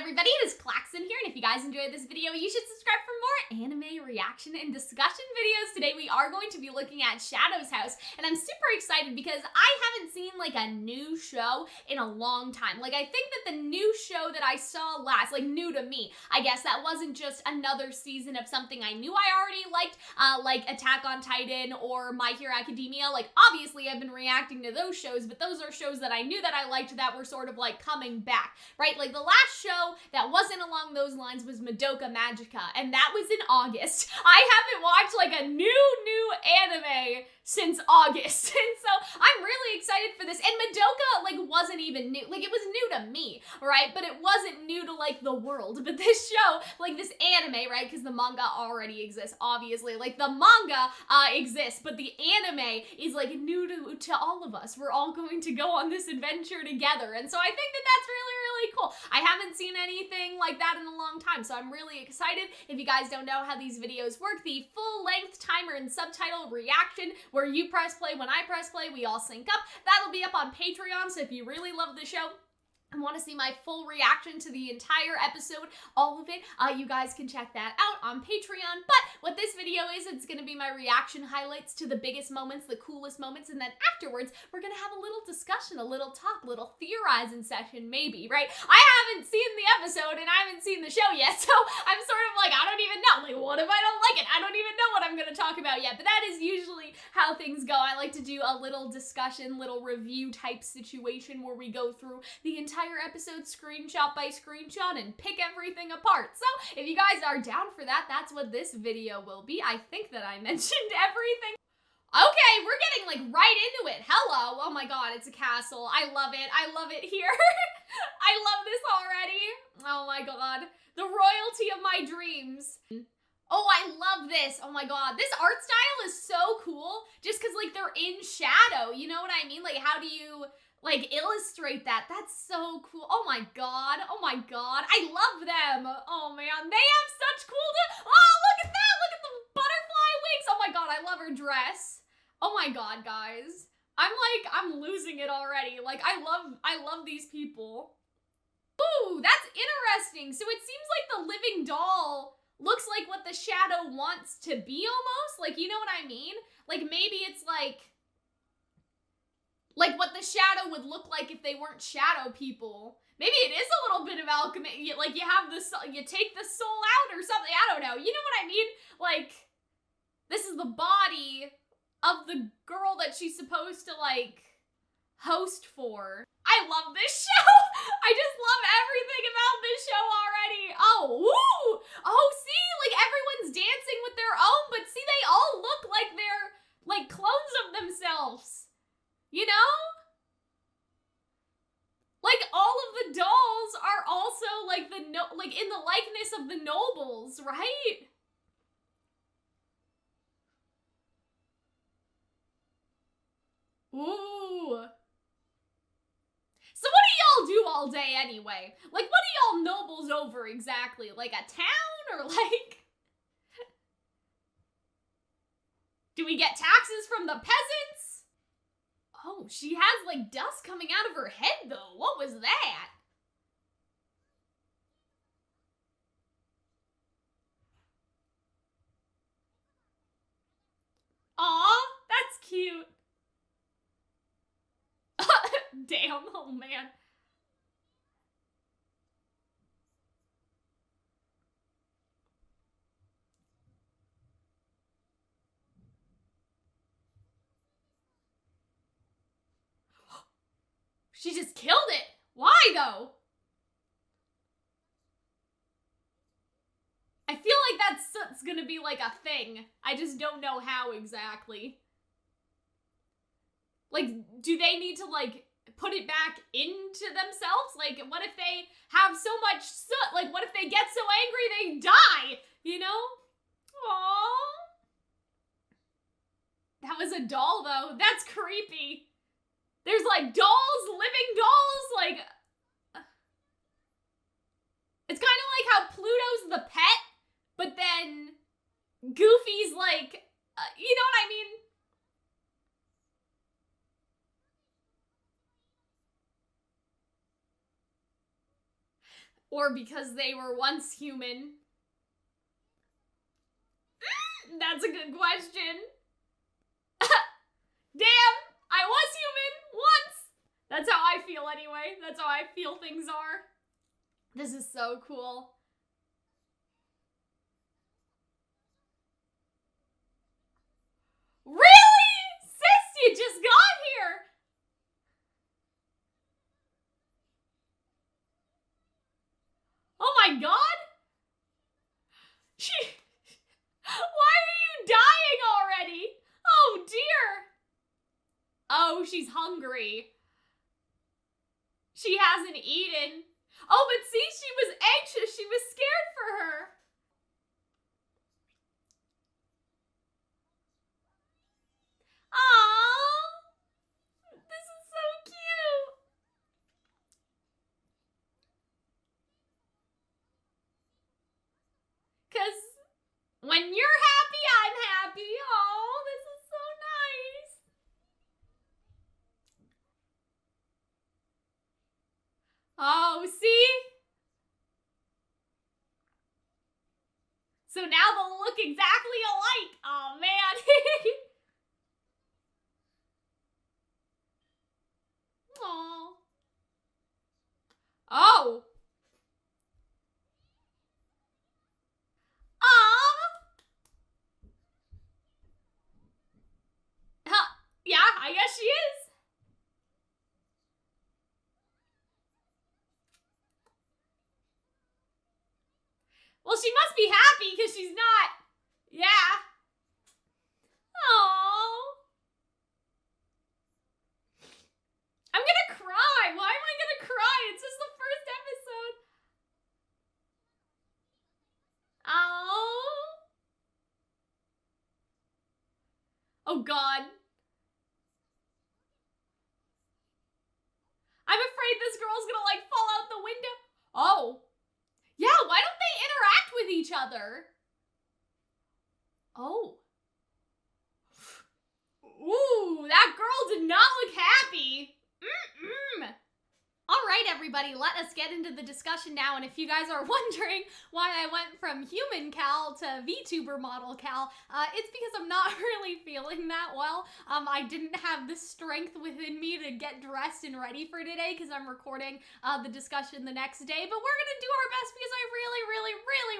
everybody, it is Calxiyn here, and if you guys enjoyed this video, you should subscribe for more anime reaction and discussion videos. Today we are going to be looking at Shadow's House, and I'm super excited because I haven't seen like a new show in a long time. Like, I think that the new show that I saw last, like new to me, I guess that wasn't just another season of something I knew I already liked, like Attack on Titan or My Hero Academia. Like, obviously I've been reacting to those shows, but those are shows that I knew that I liked that were sort of like coming back, right? Like, the last show that wasn't along those lines was Madoka Magica, and that was in August. I haven't watched like a new anime since August, and so I'm really excited for this. And Madoka like wasn't even new. Like, it was new to me, right? But it wasn't new to like the world. But this show, like this anime, right? Because the manga already exists, obviously. Like, the manga exists, but the anime is like new to all of us. We're all going to go on this adventure together, and so I think that that's really cool. I haven't seen anything like that in a long time, so I'm really excited. If you guys don't know how these videos work, the full-length timer and subtitle reaction, where you press play when I press play, we all sync up, that'll be up on Patreon, so if you really love the show and want to see my full reaction to the entire episode, all of it, you guys can check that out on Patreon. But what this video is, it's going to be my reaction highlights to the biggest moments, the coolest moments, and then afterwards, we're going to have a little discussion, a little talk, a little theorizing session, maybe, right? I haven't seen the episode, and I haven't seen the show yet, so I'm sort of like, I don't even know. Like, what if I don't like it? I don't even know what I'm going to talk about yet, but that is usually how things go. I like to do a little discussion, little review type situation where we go through the entire episode screenshot by screenshot and pick everything apart. So if you guys are down for that, that's what this video will be. I think that I mentioned everything. Okay, we're getting like right into it. Hello. Oh my god, it's a castle. I love it. I love it here. I love this already. Oh my god. The royalty of my dreams. Oh, I love this. Oh my god. This art style is so cool just because like they're in shadow. You know what I mean? Like, how do you like illustrate that? That's so cool. Oh my god. Oh my god. I love them. Oh man. They have such cool oh, look at that. Look at the butterfly wings. Oh my god. I love her dress. Oh my god, guys. I'm losing it already. Like, I love these people. Ooh, that's interesting. So it seems like the living doll looks like what the shadow wants to be almost. Like, you know what I mean? Like, maybe it's like what the shadow would look like if they weren't shadow people. Maybe it is a little bit of alchemy. Like, you have the soul, you take the soul out or something. I don't know. You know what I mean? Like, this is the body of the girl that she's supposed to like host for. I love this show. I just love everything about this show already. Oh, woo! Oh, see, like everyone's dancing with their own, but see, they all look like they're like clones of themselves. You know? Like, all of the dolls are also like like in the likeness of the nobles, right? Ooh. So what do y'all do all day anyway? Like, what are y'all nobles over exactly? Like a town or like... Do we get taxes from the peasants? Oh, she has like dust coming out of her head though. What was that? Aw, that's cute. Damn, oh man. She just killed it. Why though? I feel like that's gonna be like a thing. I just don't know how exactly. Like, do they need to like put it back into themselves? Like, what if they have so much soot? Like, what if they get so angry they die? You know? Aww. That was a doll though. That's creepy. There's like dolls, living dolls, like... It's kind of like how Pluto's the pet, but then Goofy's like, you know what I mean? Or because they were once human? That's a good question. Damn, I was human once. That's how I feel anyway. That's how I feel things are. This is so cool. Really? Sis, you just got here. Oh my god. Why are you dying already? Oh dear. Oh, she's hungry. She hasn't eaten. Oh, but see, she was anxious. She was scared for her. Aww. This is so cute. Because when you're happy, I'm happy. Oh, this is so nice. Oh, see? So now they'll look exactly alike. Oh, man. Aww. Oh. Huh. Yeah, I guess she is. Well, she must be happy because she's not. Yeah. Aww. I'm gonna cry. Why am I gonna cry? It's just the first episode. Oh. Oh god. I'm afraid this girl's gonna like fall out the window. Oh. Yeah, why don't they interact with each other? Oh. Ooh, that girl did not look happy. All right, everybody, let us get into the discussion now. And if you guys are wondering why I went from human Cal to VTuber model Cal, it's because I'm not really feeling that well. I didn't have the strength within me to get dressed and ready for today because I'm recording the discussion the next day. But we're gonna do our best because I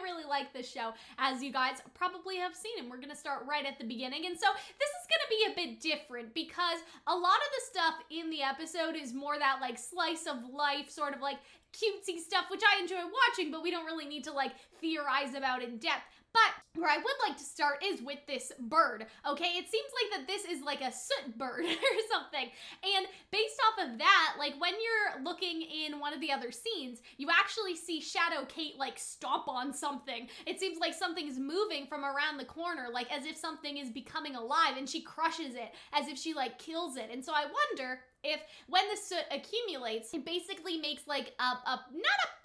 really like this show, as you guys probably have seen. And we're gonna start right at the beginning. And so this is gonna be a bit different because a lot of the stuff in the episode is more that like slice of life, sort of like cutesy stuff, which I enjoy watching, but we don't really need to like theorize about in depth. But where I would like to start is with this bird, okay? It seems like that this is like a soot bird or something. And based off of that, like when you're looking in one of the other scenes, you actually see Shadow Kate like stomp on something. It seems like something is moving from around the corner, like as if something is becoming alive, and she crushes it as if she like kills it. And so I wonder if when the soot accumulates, it basically makes like not a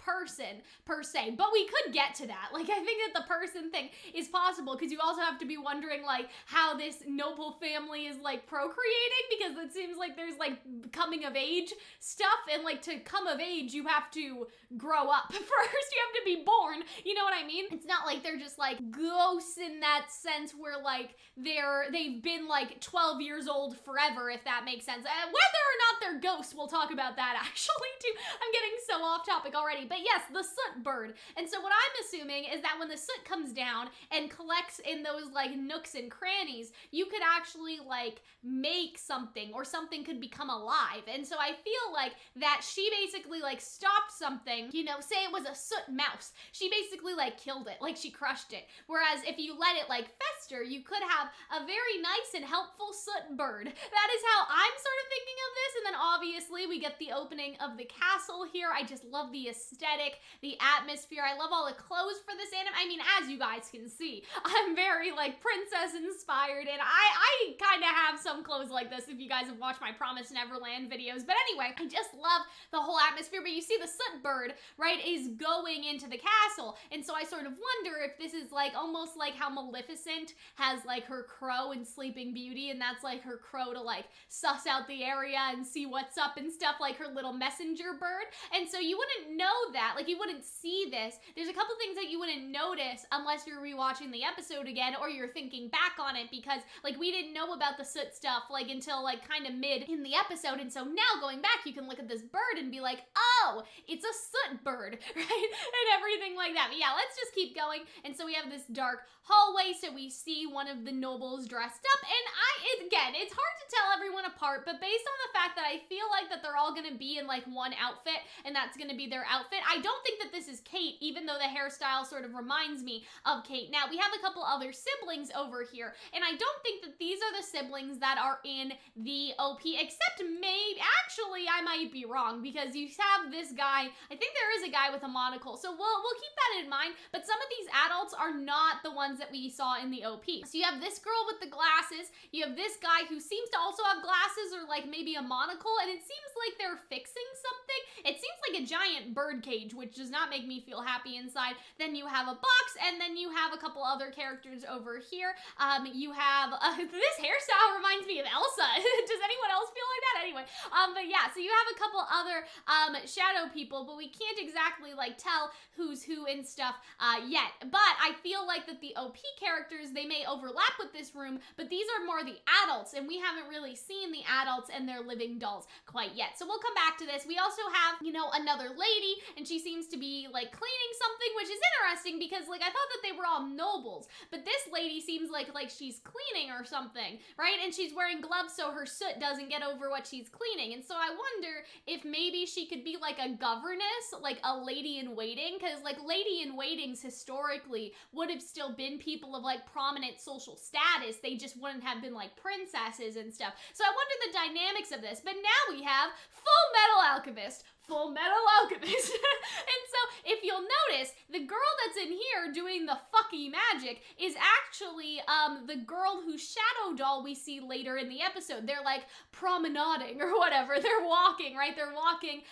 person per se, but we could get to that. Like I think that the person thing is possible because you also have to be wondering like how this noble family is like procreating, because it seems like there's like coming of age stuff, and like to come of age you have to grow up first. You have to be born, you know what I mean? It's not like they're just like ghosts in that sense where like they've been like 12 years old forever, if that makes sense. Whether or not they're ghosts, we'll talk about that actually too. I'm getting so off topic already, but yes, the soot bird. And so what I'm assuming is that when the soot comes down and collects in those like nooks and crannies, you could actually like make something, or something could become alive. And so I feel like that she basically like stopped something, you know, say it was a soot mouse. She basically like killed it, like she crushed it. Whereas if you let it like fester, you could have a very nice and helpful soot bird. That is how I'm sort of thinking of this. And then obviously we get the opening of the castle here. I just love the aesthetic, the atmosphere. I love all the clothes for this anime. I mean, as you guys can see, I'm very like princess inspired, and I kind of have some clothes like this if you guys have watched my Promised Neverland videos. But anyway, I just love the whole atmosphere. But you see the soot bird, right, is going into the castle. And so I sort of wonder if this is like almost like how Maleficent has like her crow in Sleeping Beauty, and that's like her crow to like suss out the area and see what's up and stuff, like her little messenger bird. And so you wouldn't know that, like you wouldn't see this. There's a couple things that you wouldn't notice unless you're rewatching the episode again or you're thinking back on it, because like we didn't know about the Soot stuff like until like kind of mid in the episode. And so now going back, you can look at this bird and be like, oh, it's a Soot bird, right? And everything like that. But yeah, let's just keep going. And so we have this dark hallway, so we see one of the nobles dressed up, and again, it's hard to tell everyone apart, but based on the fact that I feel like that they're all gonna be in like one outfit, and that's gonna be their outfit, I don't think that this is Kate, even though the hairstyle sort of reminds me of Kate. Now, we have a couple other siblings over here, and I don't think that these are the siblings that are in the OP, except maybe, actually, I might be wrong, because you have this guy, I think there is a guy with a monocle, so we'll keep that in mind, but some of these adults are not the ones that we saw in the OP. So you have this girl with the glasses, you have this guy who seems to also have glasses or like maybe a monocle, and it seems like they're fixing something. It seems like a giant bird cage, which does not make me feel happy inside. Then you have a box, and then you have a couple other characters over here. You have, this hairstyle reminds me of Elsa. Does anyone else feel like that? Anyway, but yeah, so you have a couple other shadow people, but we can't exactly like tell who's who and stuff yet. But I feel like that the OP characters, they may overlap with this room, but these are more the adults, and we haven't really seen the adults and their living dolls quite yet. So we'll come back to this. We also have, you know, another lady, and she seems to be like cleaning something, which is interesting because like I thought that they were all nobles, but this lady seems like she's cleaning or something, right? And she's wearing gloves so her soot doesn't get over what she's cleaning. And so I wonder if maybe she could be like a governess, like a lady in waiting, because like lady in waitings historically would have still been people of like prominent social status. They just wouldn't have been like princesses and stuff. So I wonder the dynamics of this. But now we have Full Metal Alchemist. Full Metal Alchemist. And so, if you'll notice, the girl that's in here doing the fucky magic is actually the girl whose shadow doll we see later in the episode. They're like promenading or whatever. They're walking, right? They're walking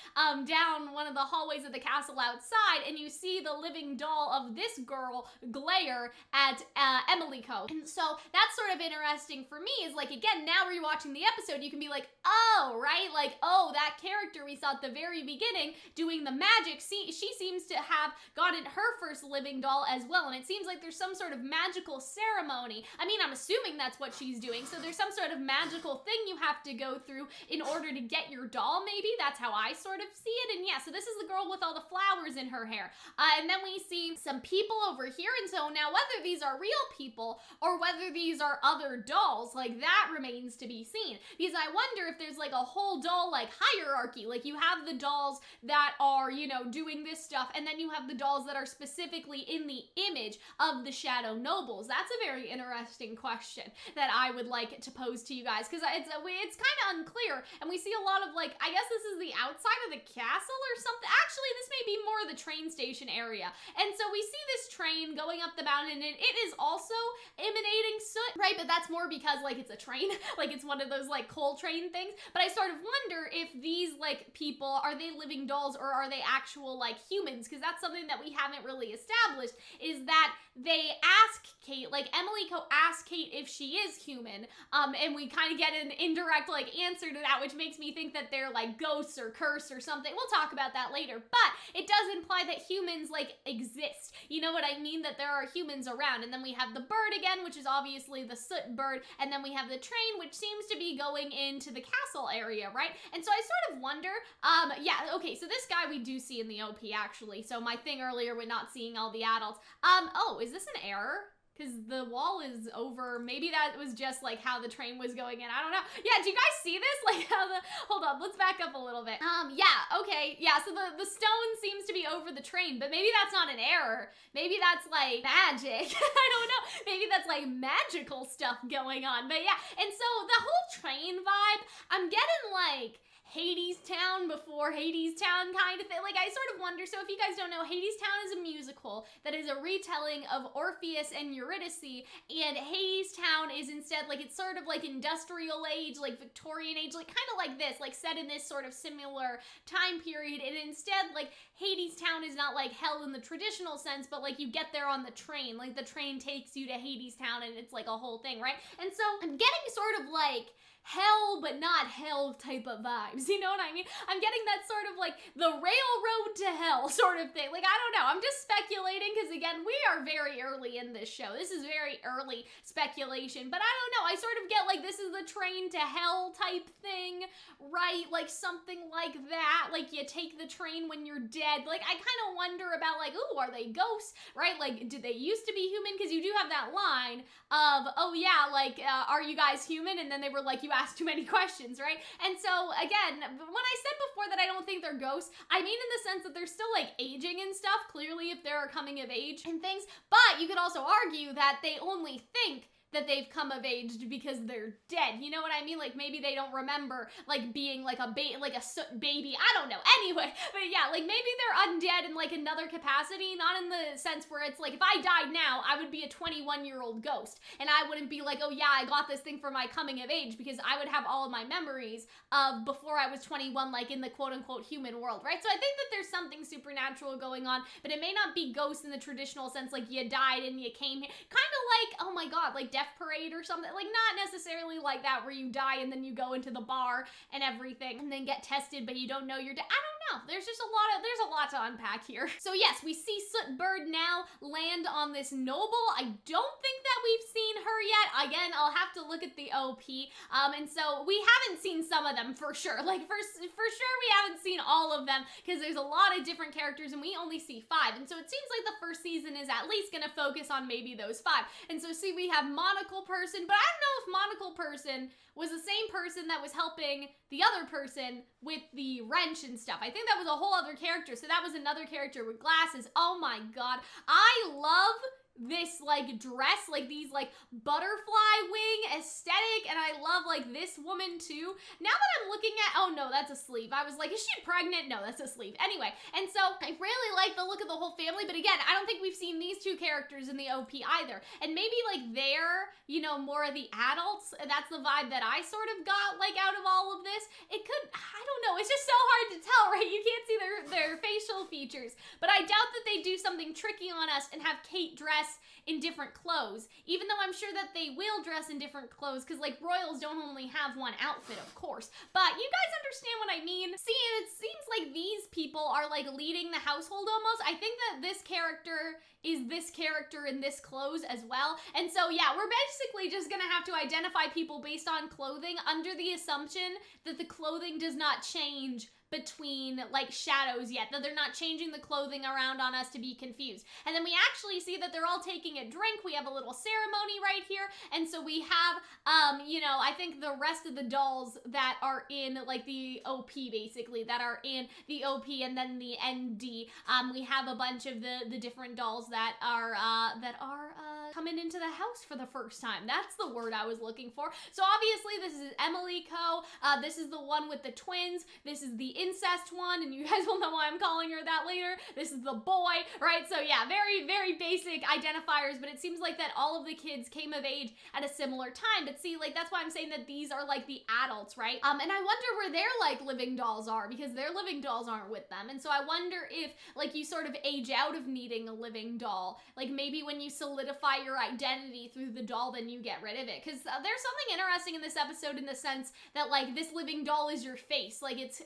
down one of the hallways of the castle outside, and you see the living doll of this girl glare at Emily Co. And so, that's sort of interesting for me is like, again, now rewatching the episode, you can be like, oh, right? Like, oh, that character we saw at the very beginning doing the magic, she seems to have gotten her first living doll as well, and it seems like there's some sort of magical ceremony. I mean, I'm assuming that's what she's doing, so there's some sort of magical thing you have to go through in order to get your doll, maybe. That's how I sort of see it. And yeah, so this is the girl with all the flowers in her hair. And then we see some people over here, and so now whether these are real people or whether these are other dolls, like that remains to be seen, because I wonder if there's like a whole doll like hierarchy, like you have the dolls that are, you know, doing this stuff, and then you have the dolls that are specifically in the image of the shadow nobles. That's a very interesting question that I would like to pose to you guys, because it's kind of unclear, and we see a lot of like, I guess this is the outside of the castle or something. Actually, this may be more the train station area. And so we see this train going up the mountain, and it is also emanating soot, right? But that's more because like it's a train, like it's one of those like coal train things. But I sort of wonder if these like people, are they living dolls or are they actual like humans? Because that's something that we haven't really established, is that they ask Kate, like Emily Co asks Kate if she is human, and we kind of get an indirect like answer to that, which makes me think that they're like ghosts or cursed or something. We'll talk about that later, but it does imply that humans like exist. You know what I mean? That there are humans around. And then we have the bird again, which is obviously the Soot bird, and then we have the train, which seems to be going into the castle area, right? And so I sort of wonder, yeah, okay, so this guy we do see in the OP actually. So my thing earlier with not seeing all the adults, oh, is this an error? Because the wall is over. Maybe that was just like how the train was going in. I don't know. Yeah, do you guys see this? Like how hold on, let's back up a little bit. Yeah, okay. Yeah, so the stone seems to be over the train, but maybe that's not an error. Maybe that's like magic. I don't know. Maybe that's like magical stuff going on. But yeah, and so the whole train vibe, I'm getting like Hades Town before Hades Town kind of thing. Like, I sort of wonder, so if you guys don't know, Hades Town is a musical that is a retelling of Orpheus and Eurydice, and Hades Town is instead, like, it's sort of like industrial age, like Victorian age, like kind of like this, like set in this sort of similar time period, and instead, like, Hades Town is not like hell in the traditional sense, but like you get there on the train, like the train takes you to Hades Town and it's like a whole thing, right? And so I'm getting sort of like hell but not hell type of vibes, you know what I mean? I'm getting that sort of like the railroad to hell sort of thing. Like, I don't know, I'm just speculating because again, we are very early in this show. This is very early speculation, but I don't know, I sort of get like this is the train to hell type thing, right? Like something like that, like you take the train when you're dead. Like I kind of wonder about like, ooh, are they ghosts, right? Like did they used to be human? Because you do have that line of, oh yeah, like are you guys human? And then they were like, you asked too many questions, right? And so again, when I said before that I don't think they're ghosts, I mean in the sense that they're still like aging and stuff, clearly if they're coming of age and things, but you could also argue that they only think that they've come of age because they're dead. You know what I mean? Like maybe they don't remember like being like a Soot baby. I don't know. Anyway, but yeah, like maybe they're undead in like another capacity, not in the sense where it's like if I died now, I would be a 21-year-old ghost and I wouldn't be like, oh yeah, I got this thing for my coming of age, because I would have all of my memories of before I was 21, like in the quote-unquote human world, right? So I think that there's something supernatural going on, but it may not be ghosts in the traditional sense, like you died and you came here. Kind of like, oh my god, like Death Parade or something, like not necessarily like that where you die and then you go into the bar and everything and then get tested but you don't know you're dead. I don't know, there's a lot to unpack here. So yes, we see Soot Bird now land on this noble. I don't think that we've seen her yet. Again, I'll have to look at the OP, and so we haven't seen some of them for sure. Like for sure we haven't seen all of them because there's a lot of different characters and we only see 5, and so it seems like the first season is at least gonna focus on maybe those 5. And so see, we have Monocle Person, but I don't know if Monocle Person was the same person that was helping the other person with the wrench and stuff. I think that was a whole other character. So that was another character with glasses. Oh my god. I love this like dress, like these like butterfly wing aesthetic, and I love like this woman too. Now that I'm looking at, oh no, that's a sleeve. I was like, is she pregnant? No, that's a sleeve. Anyway, and so I really like the look of the whole family, but again, I don't think we've seen these two characters in the OP either. And maybe like they're, you know, more of the adults. That's the vibe that I sort of got like out of all of this. It could, I don't know, it's just so hard to tell, right? You can't see their facial features, but I doubt that they do something tricky on us and have Kate dress in different clothes, even though I'm sure that they will dress in different clothes, because like royals don't only have one outfit, of course. But you guys understand what I mean? See, it seems like these people are like leading the household almost. I think that this character is this character in this clothes as well. And so yeah, we're basically just gonna have to identify people based on clothing under the assumption that the clothing does not change between like shadows yet, that they're not changing the clothing around on us to be confused. And then we actually see that they're all taking a drink. We have a little ceremony right here, and so we have you know, I think the rest of the dolls that are in like the OP, basically that are in the OP and then the ND, we have a bunch of the different dolls that are coming into the house for the first time. That's the word I was looking for. So obviously this is Emily Co. This is the one with the twins. This is the incest one, and you guys will know why I'm calling her that later. This is the boy, right? So yeah, very, very basic identifiers, but it seems like that all of the kids came of age at a similar time. But see, like that's why I'm saying that these are like the adults, right? And I wonder where their like living dolls are, because their living dolls aren't with them. And so I wonder if like you sort of age out of needing a living doll. Like maybe when you solidify your identity through the doll, then you get rid of it. Because there's something interesting in this episode in the sense that like this living doll is your face. Like it's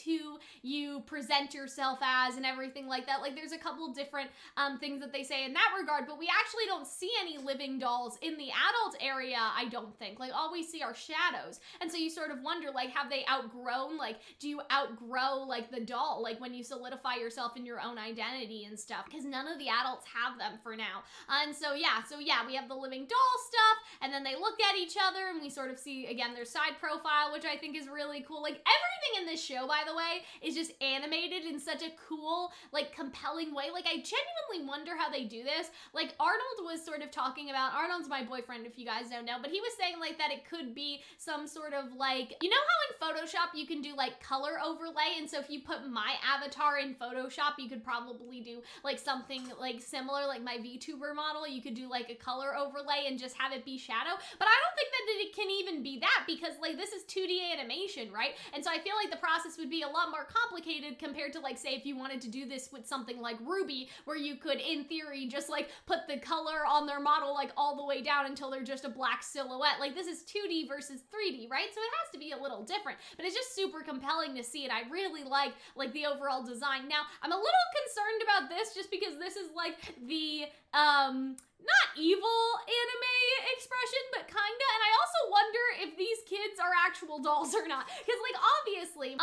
who you present yourself as and everything like that. Like there's a couple different things that they say in that regard, but we actually don't see any living dolls in the adult area, I don't think. Like all we see are shadows. And so you sort of wonder, like, have they outgrown, like, do you outgrow like the doll, like when you solidify yourself in your own identity and stuff? Because none of the adults have them for now. And so yeah, we have the living doll stuff, and then they look at each other and we sort of see again their side profile, which I think is really cool. Like everything in this show, by the way, is just animated in such a cool, like compelling way. Like I genuinely wonder how they do this. Like Arnold was sort of talking about, Arnold's my boyfriend if you guys don't know, but he was saying like that it could be some sort of like, you know how in Photoshop you can do like color overlay, and so if you put my avatar in Photoshop, you could probably do like something like similar, like my VTuber model, you could do do like a color overlay and just have it be shadow, but I don't think that it can even be that, because like this is 2D animation, right? And so I feel like the process would be a lot more complicated compared to like, say, if you wanted to do this with something like Ruby, where you could in theory just like put the color on their model like all the way down until they're just a black silhouette. Like this is 2D versus 3D, right? So it has to be a little different, but it's just super compelling to see it. I really like the overall design. Now, I'm a little concerned about this just because this is like the not evil anime expression, but kinda, and I also wonder if these kids are actual dolls or not, because like obviously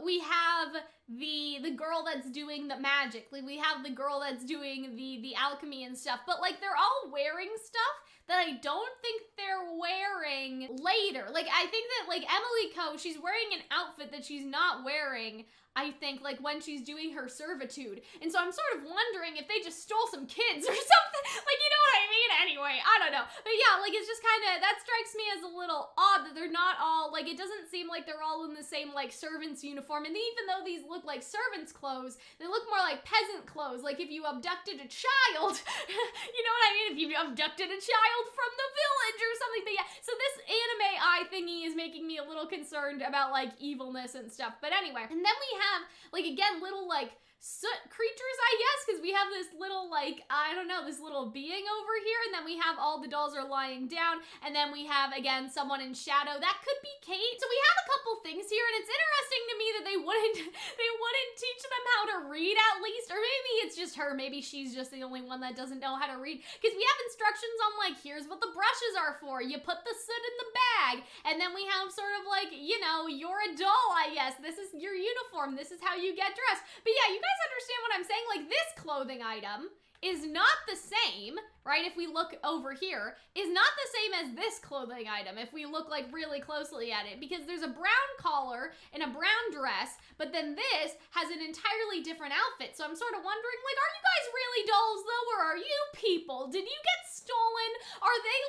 we have the girl that's doing the magic, like we have the girl that's doing the alchemy and stuff, but like they're all wearing stuff that I don't think they're wearing later. Like I think that like Emily Ko, she's wearing an outfit that she's not wearing, I think, like when she's doing her servitude. And so I'm sort of wondering if they just stole some kids or something. Like, you know what I mean? Anyway, I don't know. But yeah, like it's just kind of, that strikes me as a little odd that they're not all, like it doesn't seem like they're all in the same like servant's uniform. And even though these look like servant's clothes, they look more like peasant clothes. Like if you abducted a child, you know what I mean? If you abducted a child from the village or something. But yeah, so this anime eye thingy is making me a little concerned about like evilness and stuff. But anyway, and then we have like, again, little like soot creatures, I guess, because we have this little like, I don't know, this little being over here, and then we have all the dolls are lying down, and then we have, again, someone in shadow. That could be Kate. So we have a couple things here, and it's interesting to me that they wouldn't teach them how to read at least, or maybe it's just her, maybe she's just the only one that doesn't know how to read, because we have instructions on like, here's what the brushes are for, you put the soot in the bag, and then we have sort of like, you know, you're a doll, I guess, this is your uniform, this is how you get dressed. But yeah, you guys understand what I'm saying? Like this clothing item is not the same, right? If we look over here, is not the same as this clothing item if we look like really closely at it, because there's a brown collar and a brown dress, but then this has an entirely different outfit. So I'm sort of wondering, like, are you guys really dolls though, or are you people? Did you get stolen? Are they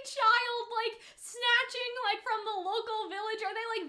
child like snatching like from the local village? Are they like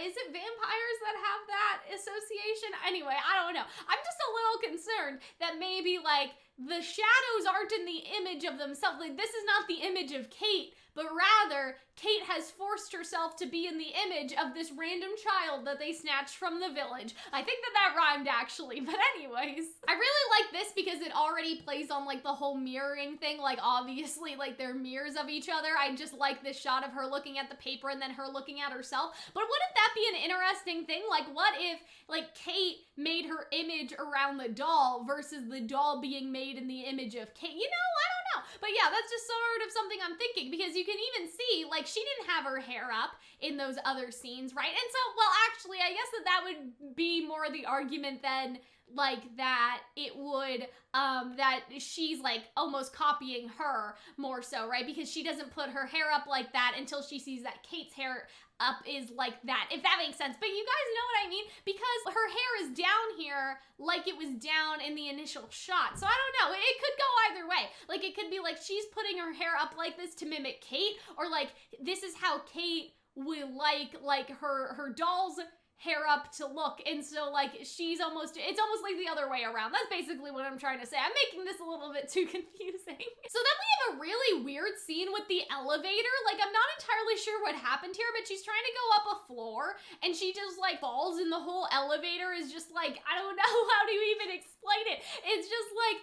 is it vampires that have that association? Anyway, I don't know. I'm just a little concerned that maybe like the shadows aren't in the image of themselves. Like this is not the image of Kate, but rather Kate has forced herself to be in the image of this random child that they snatched from the village. I think that rhymed actually, but anyways. I really like this because it already plays on like the whole mirroring thing. Like obviously like they're mirrors of each other. I just like this shot of her looking at the paper and then her looking at herself. But wouldn't that be an interesting thing? Like what if like Kate made her image around the doll versus the doll being made in the image of Kate? You know, I don't know. But yeah, that's just sort of something I'm thinking, because you can even see, like, she didn't have her hair up in those other scenes, right? And so, well, actually, I guess that would be more the argument than, like, that it would, that she's, like, almost copying her more so, right? Because she doesn't put her hair up like that until she sees that Kate's hair up is like that, if that makes sense. But you guys know what I mean? Because her hair is down here like it was down in the initial shot. So I don't know, it could go either way. Like it could be like she's putting her hair up like this to mimic Kate, or like this is how Kate would like her doll's hair up to look, and so like it's almost like the other way around. That's basically what I'm trying to say. I'm making this a little bit too confusing. So then we have a really weird scene with the elevator. Like I'm not entirely sure what happened here, but she's trying to go up a floor and she just like falls, and the whole elevator is just like, I don't know how to even explain it. It's just like,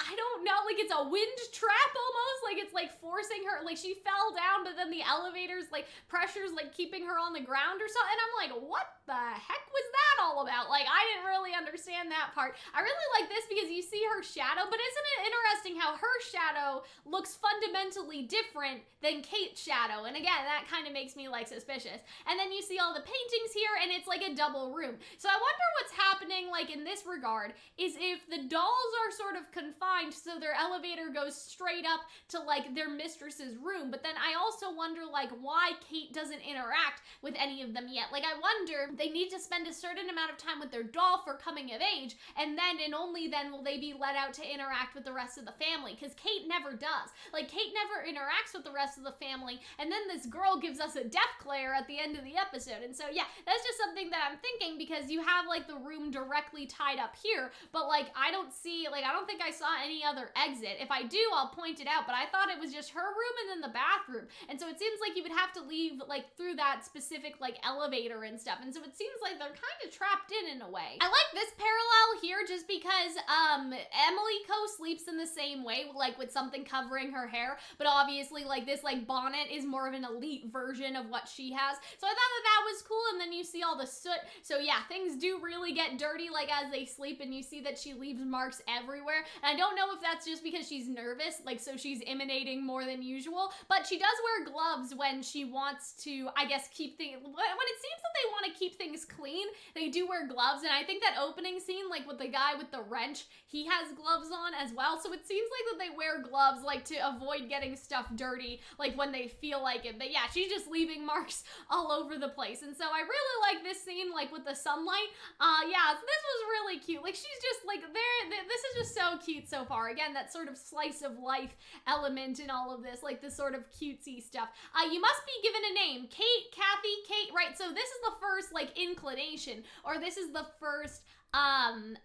I don't know, like it's a wind trap almost, like it's like forcing her, like she fell down, but then the elevator's like pressure's like keeping her on the ground or something, and I'm like, what the heck was that all about? Like I didn't really understand that part. I really like this because you see her shadow, but isn't it interesting how her shadow looks fundamentally different than Kate's shadow? And again, that kind of makes me like suspicious. And then you see all the paintings here, and it's like a double room. So I wonder what's happening like in this regard is if the dolls are sort of confined, so their elevator goes straight up to like their mistress's room, but then I also wonder like why Kate doesn't interact with any of them yet. Like I wonder they need to spend a certain amount of time with their doll for coming of age, and then and only then will they be let out to interact with the rest of the family, because Kate never does. Like Kate never interacts with the rest of the family, and then this girl gives us a death glare at the end of the episode. And so yeah, that's just something that I'm thinking, because you have like the room directly tied up here, but like I don't think I saw any other exit. If I do, I'll point it out, but I thought it was just her room and then the bathroom. And so it seems like you would have to leave like through that specific like elevator and stuff. And so it seems like they're kind of trapped in a way. I like this parallel here just because Emily Co sleeps in the same way, like with something covering her hair, but obviously like this like bonnet is more of an elite version of what she has. So I thought that was cool. And then you see all the soot. So yeah, things do really get dirty like as they sleep, and you see that she leaves marks everywhere. And I don't know if that's just because she's nervous, like so she's emanating more than usual, but she does wear gloves when she wants to, I guess, keep things, when it seems that they want to keep things clean, they do wear gloves. And I think that opening scene, like with the guy with the wrench, he has gloves on as well. So it seems like that they wear gloves like to avoid getting stuff dirty, like when they feel like it. But yeah, she's just leaving marks all over the place. And so I really like this scene, like with the sunlight. Yeah, this was really cute. Like she's just like this is just so cute so far. Again, that sort of slice of life element in all of this, like the sort of cutesy stuff. You must be given a name. Kate, Kathy, Kate, right? So this is the first like inclination, or this is the first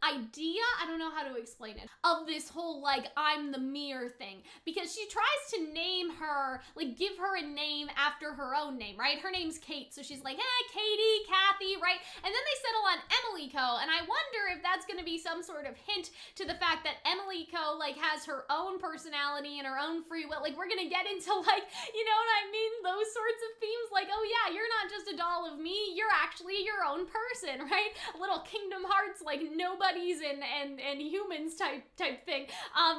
idea, I don't know how to explain it, of this whole like I'm the mirror thing, because she tries to name her, like give her a name after her own name, right? Her name's Kate, so she's like, hey, Katie, Kathy, right? And then they settle on Emily Co, and I wonder if that's gonna be some sort of hint to the fact that Emily Co like has her own personality and her own free will. Like we're gonna get into like, you know what I mean, those sorts of themes, like, oh yeah, you're not just a doll of me, you're actually your own person, right? A little Kingdom Hearts, like nobodies and humans type thing.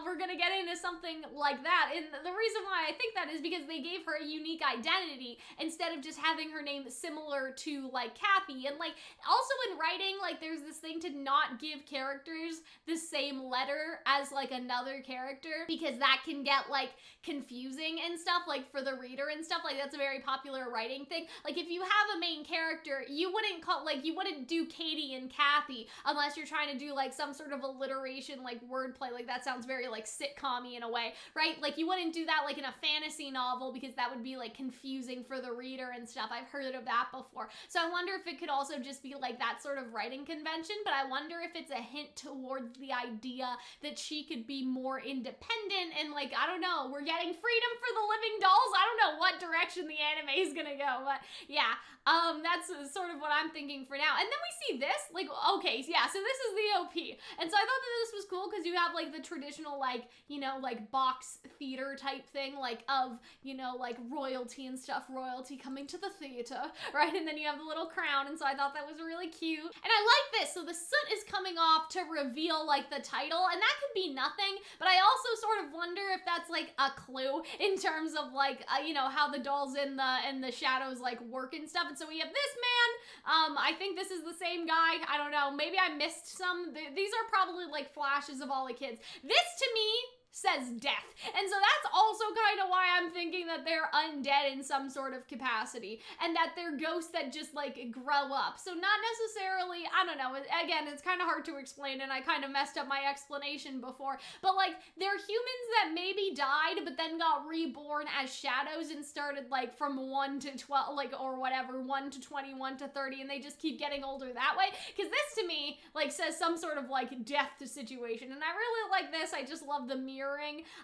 We're gonna get into something like that, and the reason why I think that is because they gave her a unique identity instead of just having her name similar to like Kathy. And like also in writing, like there's this thing to not give characters the same letter as like another character, because that can get like confusing and stuff, like for the reader and stuff. Like that's a very popular writing thing. Like if you have a main character, you wouldn't do Katie and Kathy unless you're trying to do like some sort of alliteration, like wordplay. Like that sounds very like sitcom-y in a way, right? Like you wouldn't do that like in a fantasy novel, because that would be like confusing for the reader and stuff. I've heard of that before. So I wonder if it could also just be like that sort of writing convention, but I wonder if it's a hint towards the idea that she could be more independent, and like, I don't know, we're getting freedom for the living dolls. I don't know what direction the anime is gonna go, but yeah, that's sort of what I'm thinking for now. And then we see this, like, okay, yeah, so this is the OP. And so I thought that this was cool because you have like the traditional, like, you know, like box theater type thing, like of, you know, like royalty and stuff, royalty coming to the theater, right? And then you have the little crown. And so I thought that was really cute. And I like this. So the soot is coming off to reveal like the title, and that could be nothing, but I also sort of wonder if that's like a clue in terms of like, you know, how the dolls in the shadows like work and stuff. And so we have this man, I think this is the same guy, I don't know, maybe I missed some. These are probably like flashes of all the kids. This to me says death. And so that's also kind of why I'm thinking that they're undead in some sort of capacity, and that they're ghosts that just like grow up. So not necessarily, I don't know, again, it's kind of hard to explain, and I kind of messed up my explanation before, but like they're humans that maybe died but then got reborn as shadows and started like from 1 to 12, like, or whatever, 1 to 21 to 30, and they just keep getting older that way. Because this to me like says some sort of like death situation, and I really like this. I just love the mirroring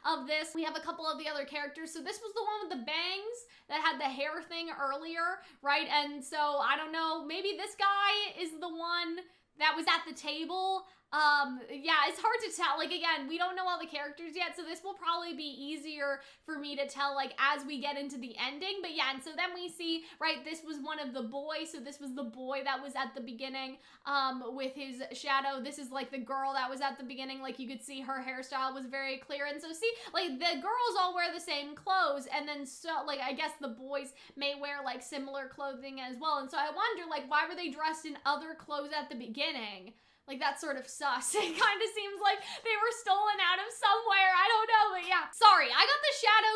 of this. We have a couple of the other characters. So this was the one with the bangs that had the hair thing earlier, right? And so I don't know, maybe this guy is the one that was at the table. Yeah, it's hard to tell. Like, again, we don't know all the characters yet, so this will probably be easier for me to tell, like, as we get into the ending. But yeah, and so then we see, right, this was one of the boys, so this was the boy that was at the beginning, with his shadow. This is, like, the girl that was at the beginning. Like, you could see her hairstyle was very clear, and so see, like, the girls all wear the same clothes, and then so, like, I guess the boys may wear, like, similar clothing as well, and so I wonder, like, why were they dressed in other clothes at the beginning? Like, that's sort of sus. It kind of seems like they were stolen out of somewhere. I don't know, but yeah. Sorry, I got the shadow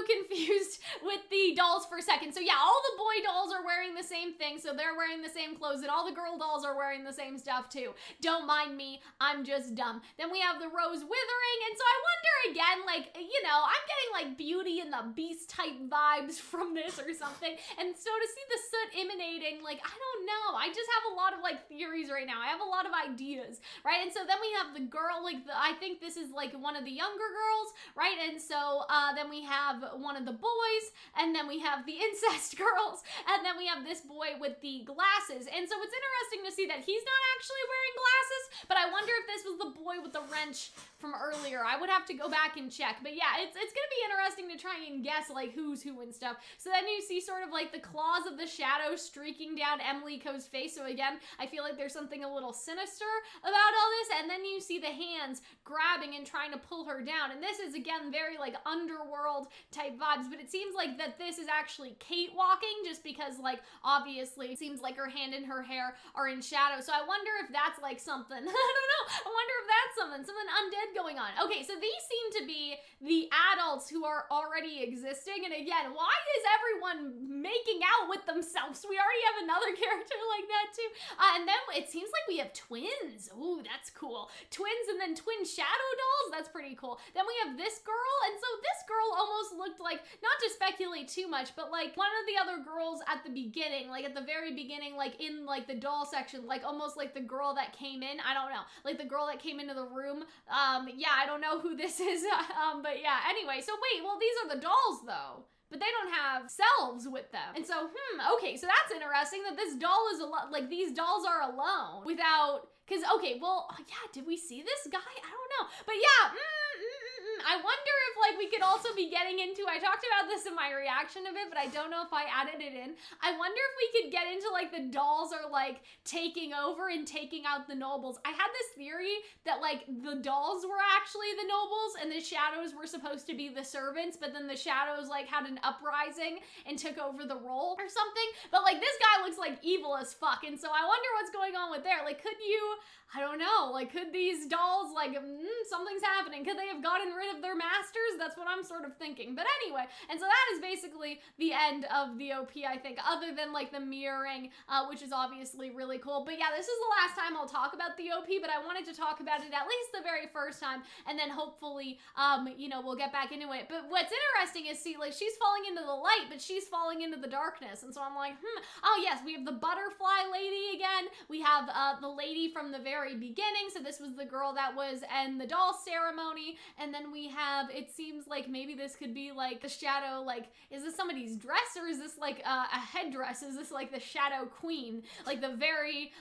for a second. So yeah, all the boy dolls are wearing the same thing, so they're wearing the same clothes, and all the girl dolls are wearing the same stuff too. Don't mind me, I'm just dumb. Then we have the rose withering, and so I wonder again, like, you know, I'm getting like Beauty and the Beast type vibes from this or something, and so to see the soot emanating, like, I don't know, I just have a lot of like theories right now. I have a lot of ideas, right? And so then we have the girl, like, I think this is like one of the younger girls, right? And so then we have one of the boys, and then we have the incest girls, and then we have this boy with the glasses. And so it's interesting to see that he's not actually wearing glasses, but I wonder if this was the boy with the wrench from earlier. I would have to go back and check. But yeah, it's gonna be interesting to try and guess like who's who and stuff. So then you see sort of like the claws of the shadow streaking down Emily Co's face. So again, I feel like there's something a little sinister about all this. And then you see the hands grabbing and trying to pull her down. And this is again very like underworld type vibes, but it seems like that this is actually Kate walking, just because like obviously it seems like her hand and her hair are in shadow. So I wonder if that's like something, I don't know, I wonder if that's something undead going on. Okay, so these seem to be the adults who are already existing, and again, why is everyone making out with themselves? We already have another character like that too. And then it seems like we have twins. Ooh, that's cool. Twins and then twin shadow dolls, that's pretty cool. Then we have this girl, and so this girl almost looked like, not to speculate too much, but like one of the other girls at the beginning, like at the very beginning, like in like the doll section, like almost like the girl that came in, I don't know, like the girl that came into the room. Yeah, I don't know who this is, but yeah, anyway, so wait, well, these are the dolls though, but they don't have selves with them. And so, okay, so that's interesting that this doll is like these dolls are alone without, cause okay, well, yeah, did we see this guy? I don't know, but yeah, I wonder if like we could also be getting into, I talked about this in my reaction of it, but I don't know if I added it in. I wonder if we could get into like the dolls are like taking over and taking out the nobles. I had this theory that like the dolls were actually the nobles and the shadows were supposed to be the servants, but then the shadows like had an uprising and took over the role or something. But like this guy looks like evil as fuck, and so I wonder what's going on with there. Like, could you, I don't know, like could these dolls like, something's happening. Could they have gotten rid of their masters? That's what I'm sort of thinking. But anyway, and so that is basically the end of the OP, I think, other than like the mirroring, which is obviously really cool. But yeah, this is the last time I'll talk about the OP, but I wanted to talk about it at least the very first time, and then hopefully, you know, we'll get back into it. But what's interesting is, see, like she's falling into the light, but she's falling into the darkness. And so I'm like, oh yes, we have the butterfly lady again. We have the lady from the very beginning. So this was the girl that was in the doll ceremony. And then we have, it seems like maybe this could be like the shadow, like, is this somebody's dress or is this like a headdress? Is this like the shadow queen? Like the very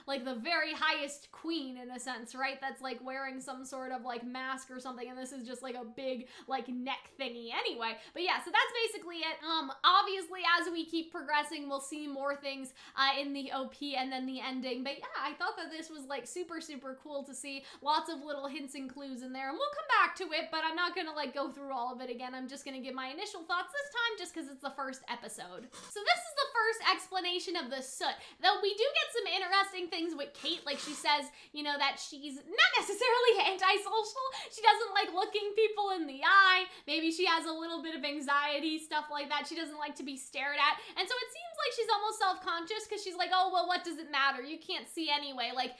highest queen in a sense, right? That's like wearing some sort of like mask or something. And this is just like a big like neck thingy anyway. But yeah, so that's basically it. Obviously as we keep progressing, we'll see more things in the OP and then the ending. But yeah, I thought that this was like super cool to see. Lots of little hints and clues in there, and we'll come back to it, but I'm not gonna like go through all of it again. I'm just gonna give my initial thoughts this time just because it's the first episode. So this is the first explanation of the soot, though we do get some interesting things with Kate. Like she says, you know, that she's not necessarily antisocial. She doesn't like looking people in the eye. Maybe she has a little bit of anxiety, stuff like that. She doesn't like to be stared at. And so it seems like she's almost self-conscious because she's like, oh, well, what does it matter? You can't see anyway. Like,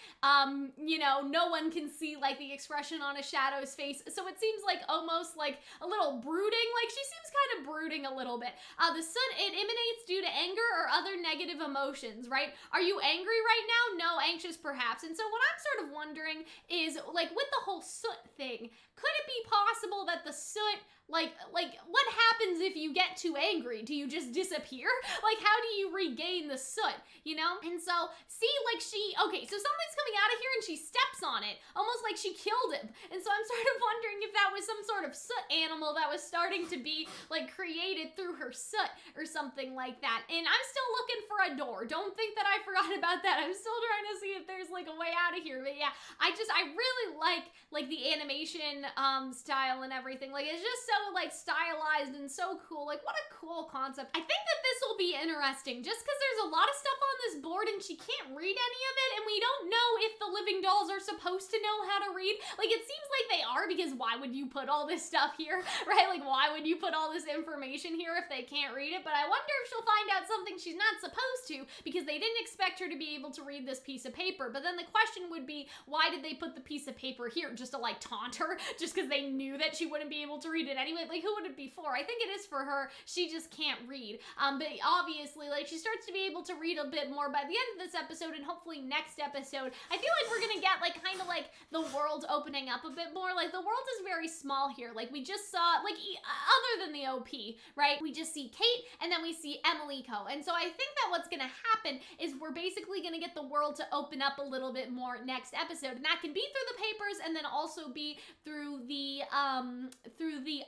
you know, no one can see like the expression on a shadow's face. So it seems like almost like a little brooding. Like she seems kind of brooding a little bit. The soot, it emanates due to anger or other negative emotions, right? Are you angry right now? No, anxious perhaps. And so what I'm sort of wondering is like with the whole soot thing, could it be possible that the soot, like what happens if you get too angry? Do you just disappear? Like how do you regain the soot, you know? And so see, like okay, so something's coming out of here and she steps on it, almost like she killed him. And so I'm sort of wondering if that was some sort of soot animal that was starting to be like created through her soot or something like that. And I'm still looking for a door. Don't think that I forgot about that. I'm still trying to see if there's like a way out of here. But yeah, I really like the animation style and everything. Like it's just so like stylized and so cool. Like what a cool concept. I think that this will will be interesting just because there's a lot of stuff on this board and she can't read any of it, and we don't know if the living dolls are supposed to know how to read. Like, it seems like they are, because why would you put all this stuff here, right? Like, why would you put all this information here if they can't read it? But I wonder if she'll find out something she's not supposed to, because they didn't expect her to be able to read this piece of paper. But then the question would be, why did they put the piece of paper here? Just to like taunt her? Just because they knew that she wouldn't be able to read it anyway? Like, who would it be for? I think it is for her. She just can't read. But obviously, like, she starts to be able to read a bit more by the end of this episode, and hopefully next episode. I feel like we're gonna get like kind of like the world opening up a bit more. Like, the world is very small here. Like, we just saw, like, other than the OP, right? We just see Kate, and then we see Emily Co. And so I think that what's gonna happen is we're basically gonna get the world to open up a little bit more next episode, and that can be through the papers, and then also be through the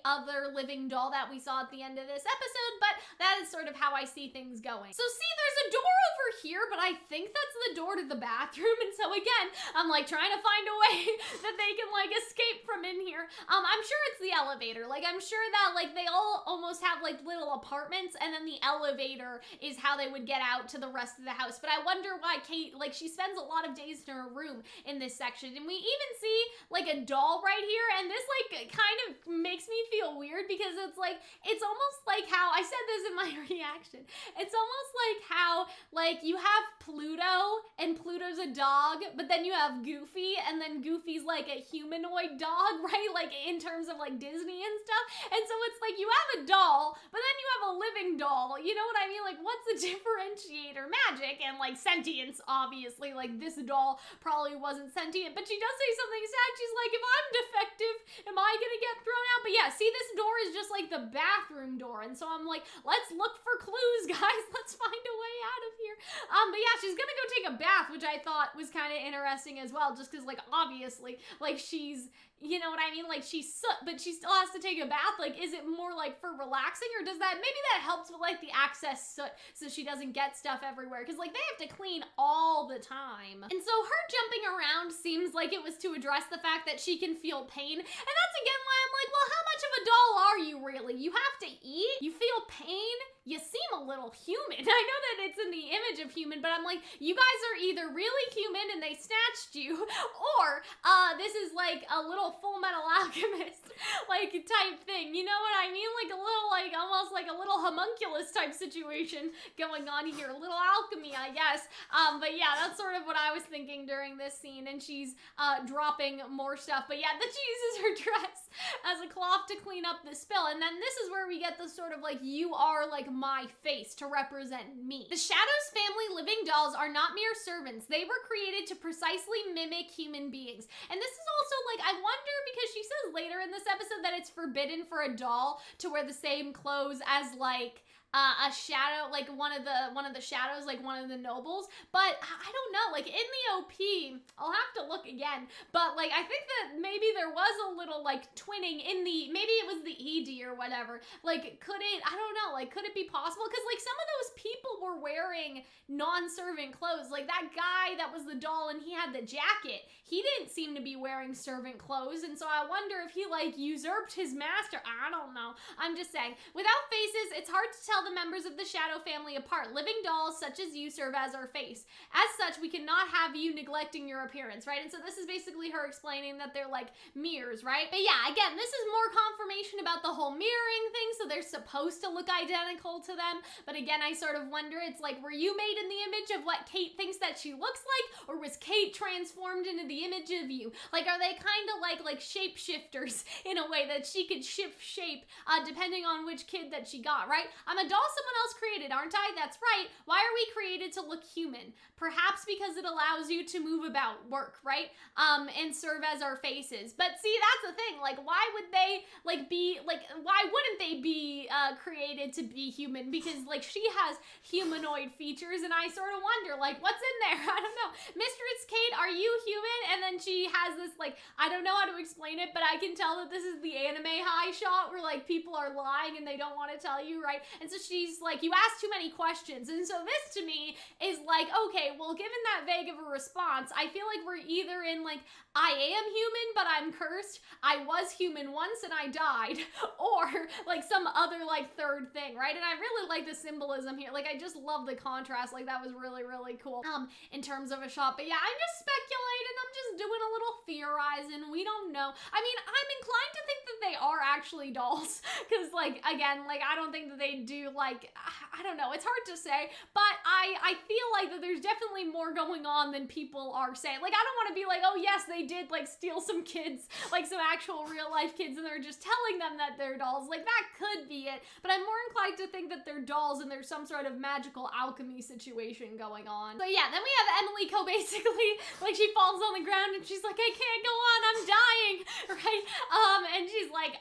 other living doll that we saw at the end of this episode. But that is sort of how I see things going. So see, there's a door over here, but I think that's the door to the bathroom, and so again, I'm like trying to find a way that they can like escape from in here. I'm sure it's the elevator. Like, I'm sure that like they all almost have like little apartments, and then the elevator is how they would get out to the rest of the house. But I wonder why Kate, like, she spends a lot of days in her room in this section, and we even see like a doll right here, and this like kind of makes me feel weird, because it's like, it's almost like how I said this in my reaction. It's almost like how like you have Pluto, and Pluto's a dog, but then you have Goofy, and then Goofy's like a humanoid dog, right? Like, in terms of like Disney and stuff. And so it's like you have a doll, but then you have a living doll. You know what I mean? Like, what's the differentiator? Magic and like sentience, obviously. Like, this doll probably wasn't sentient, but she does say something sad. She's like, if I'm defective, am I gonna get thrown out? But yeah, see, this door is just like the bathroom door, and so I'm like, let's look for clues, guys. Let's find a way out of here. But yeah, she's gonna go take a bath, which I thought was kind of interesting as well, just because like obviously like she's, you know what I mean? Like, she's Soot, but she still has to take a bath. Like, is it more like for relaxing, or does that, maybe that helps with like the access Soot so she doesn't get stuff everywhere? Because like they have to clean all the time. And so her jumping around seems like it was to address the fact that she can feel pain. And that's again why I'm like, well, how much of a doll are you really? You have to eat? You feel pain? You seem a little human. I know that it's in the image of human, but I'm like, you guys are either really human and they snatched you, or this is like a little Full Metal Alchemist like type thing. You know what I mean? Like a little, like almost like a little homunculus type situation going on here. A little alchemy, I guess. But yeah, that's sort of what I was thinking during this scene. And she's dropping more stuff. But yeah, then she uses her dress as a cloth to clean up the spill. And then this is where we get the sort of like, you are like my face to represent me. The Shadows family living dolls are not mere servants. They were created to precisely mimic human beings. And this is also like, I wonder, because she says later in this episode that it's forbidden for a doll to wear the same clothes as like a shadow, like one of the shadows, like one of the nobles. But I don't know, like in the OP, I'll have to look again, but like I think that maybe there was a little like twinning in the, maybe it was the ED or whatever. Like, could it, I don't know, like could it be possible? Because like some of those people were wearing non-servant clothes. Like that guy that was the doll and he had the jacket, he didn't seem to be wearing servant clothes. And so I wonder if he like usurped his master. I don't know. I'm just saying, without faces, it's hard to tell the members of the Shadow family apart. Living dolls such as you serve as our face. As such, we cannot have you neglecting your appearance, right? And so this is basically her explaining that they're like mirrors, right? But yeah, again, this is more confirmation about the whole mirroring thing, so they're supposed to look identical to them. But again, I sort of wonder, it's like, were you made in the image of what Kate thinks that she looks like, or was Kate transformed into the image of you? Like, are they kind of like shapeshifters in a way that she could shift shape depending on which kid that she got, right? I'm a doll someone else created, aren't I? That's right. Why are we created to look human? Perhaps because it allows you to move about, work, right? And serve as our faces. But see, that's the thing. Like, why would they like be like? Why wouldn't they be created to be human? Because like she has humanoid features, and I sort of wonder like, what's in there? I don't know. Mistress Kate, are you human? And then she has this like, I don't know how to explain it, but I can tell that this is the anime high shot where like people are lying and they don't want to tell you, right? And so she's like, you asked too many questions. And so this to me is like, okay, well, given that vague of a response, I feel like we're either in like, I am human, but I'm cursed. I was human once and I died. died, or like some other like third thing, right? And I really like the symbolism here. Like I just love the contrast. Like that was really, really cool in terms of a shot. But yeah, I'm just speculating. I'm just doing a little theorizing. We don't know. I mean, I'm inclined to think that they are actually dolls, because like, again, like I don't think that they do, like, I don't know, it's hard to say, but I feel like that there's definitely more going on than people are saying. Like, I don't want to be like, oh yes, they did like steal some kids, like some actual real life kids, and they're just telling them that they're dolls. Like that could be it, but I'm more inclined to think that they're dolls and there's some sort of magical alchemy situation going on. So yeah, then we have Emily Co basically, like she falls on the ground and she's like, I can't go on, I'm dying, right? And she's like,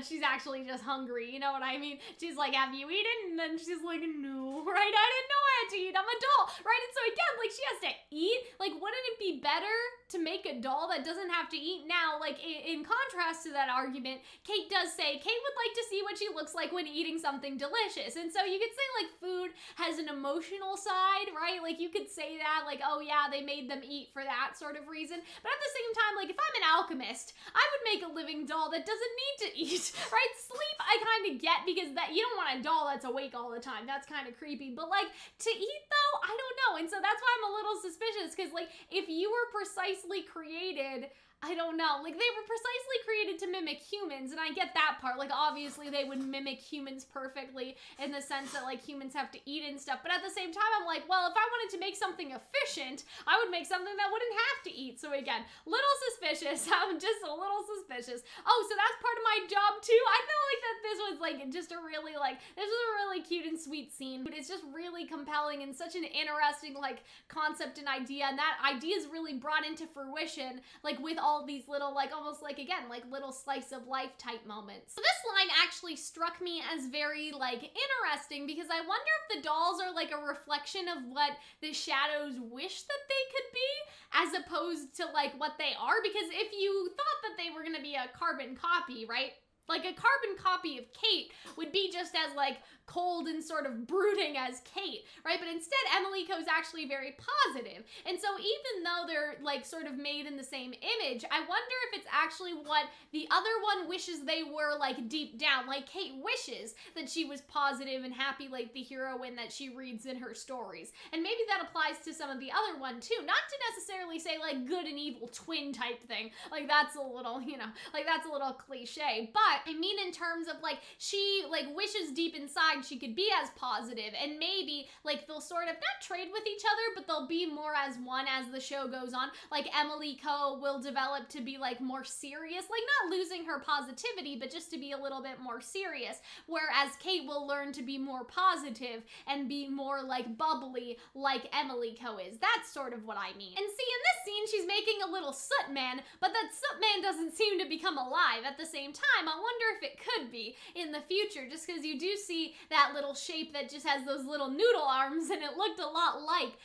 she's actually just hungry, you know what I mean? She's like, have you eaten? And then she's like, no, right? I didn't know I had to eat, I'm a doll, right? And so again, like she has to eat. Like, wouldn't it be better to make a doll that doesn't have to eat? Now, like in contrast to that argument, Kate does say Kate would like to see what she looks like when eating something delicious. And so you could say like food has an emotional side, right? Like you could say that, like, oh yeah, they made them eat for that sort of reason. But at the same time, like if I'm an alchemist, I would make a living doll that doesn't need to eat, right? Sleep I kind of get, because that you don't want a doll that's awake all the time. That's kind of creepy. But like to eat though, I don't know. And so that's why I'm a little suspicious, because like if you were precisely created, I don't know, like they were precisely created to mimic humans, and I get that part. Like obviously they would mimic humans perfectly in the sense that like humans have to eat and stuff, but at the same time I'm like, well, if I wanted to make something efficient, I would make something that wouldn't have to eat. So again, little suspicious. I'm just a little suspicious. Oh, so that's part of my job too. I felt like that this was like just a really like, this was a really cute and sweet scene, but it's just really compelling and such an interesting like concept and idea, and that idea is really brought into fruition like with all these little like almost like again like little slice of life type moments. So this line actually struck me as very like interesting, because I wonder if the dolls are like a reflection of what the shadows wish that they could be, as opposed to like what they are. Because if you thought that they were gonna be a carbon copy, right? Like a carbon copy of Kate would be just as like cold and sort of brooding as Kate, right? But instead Emily Co is actually very positive. And so even though they're like sort of made in the same image, I wonder if it's actually what the other one wishes they were, like deep down. Like Kate wishes that she was positive and happy like the heroine that she reads in her stories. And maybe that applies to some of the other one too. Not to necessarily say like good and evil twin type thing. Like that's a little, you know, like that's a little cliche. But I mean in terms of like she like wishes deep inside she could be as positive, and maybe like they'll sort of not trade with each other, but they'll be more as one as the show goes on. Like Emily Co will develop to be like more serious, like not losing her positivity, but just to be a little bit more serious, whereas Kate will learn to be more positive and be more like bubbly like Emily Co is. That's sort of what I mean. And see, in this scene she's making a little Soot man, but that Soot man doesn't seem to become alive. At the same time, I wonder if it could be in the future, just because you do see that little shape that just has those little noodle arms, and it looked a lot like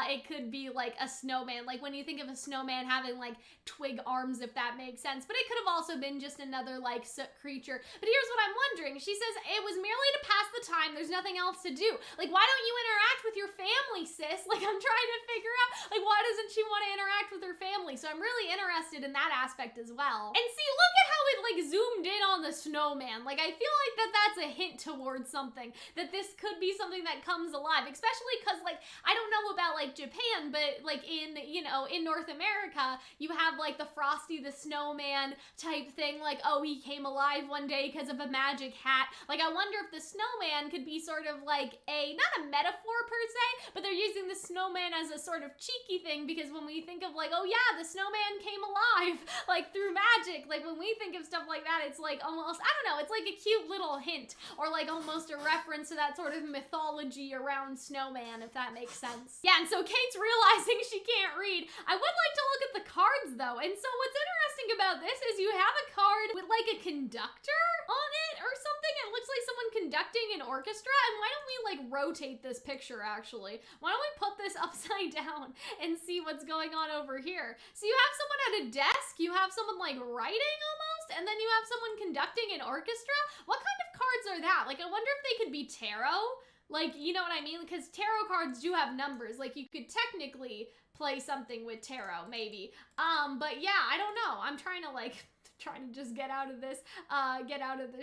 it could be like a snowman. Like when you think of a snowman having like twig arms, if that makes sense. But it could have also been just another like Soot creature. But here's what I'm wondering. She says it was merely to pass the time. There's nothing else to do. Like, why don't you interact with your family, sis? Like, I'm trying to figure out, like, why doesn't she want to interact with her family? So I'm really interested in that aspect as well. And see, look at how it like zoomed in on the snowman. Like, I feel like that's a hint towards something, that this could be something that comes alive, especially because like I don't know about like Japan, but like in, you know, in North America you have like the Frosty the Snowman type thing, like, oh, he came alive one day because of a magic hat. Like I wonder if the snowman could be sort of like a, not a metaphor per se, but they're using the snowman as a sort of cheeky thing, because when we think of like, oh yeah, the snowman came alive like through magic, like when we think of stuff like that, it's like almost, I don't know, it's like a cute little hint, or like almost a reference to that sort of mythology around snowman, if that makes sense. Yeah, and so Kate's realizing she can't read. I would like to look at the cards though, and so what's interesting about this is you have a card with like a conductor on it or something. It looks like someone conducting an orchestra, and why don't we like rotate this picture actually? Why don't we put this upside down and see what's going on over here? So you have someone at a desk, you have someone like writing almost, and then you have someone conducting an orchestra. What kind of cards are that? Like I wonder if they could be tarot. Like, you know what I mean? Because tarot cards do have numbers. Like you could technically play something with tarot, maybe. But yeah, I don't know. I'm trying to like trying to just get out of this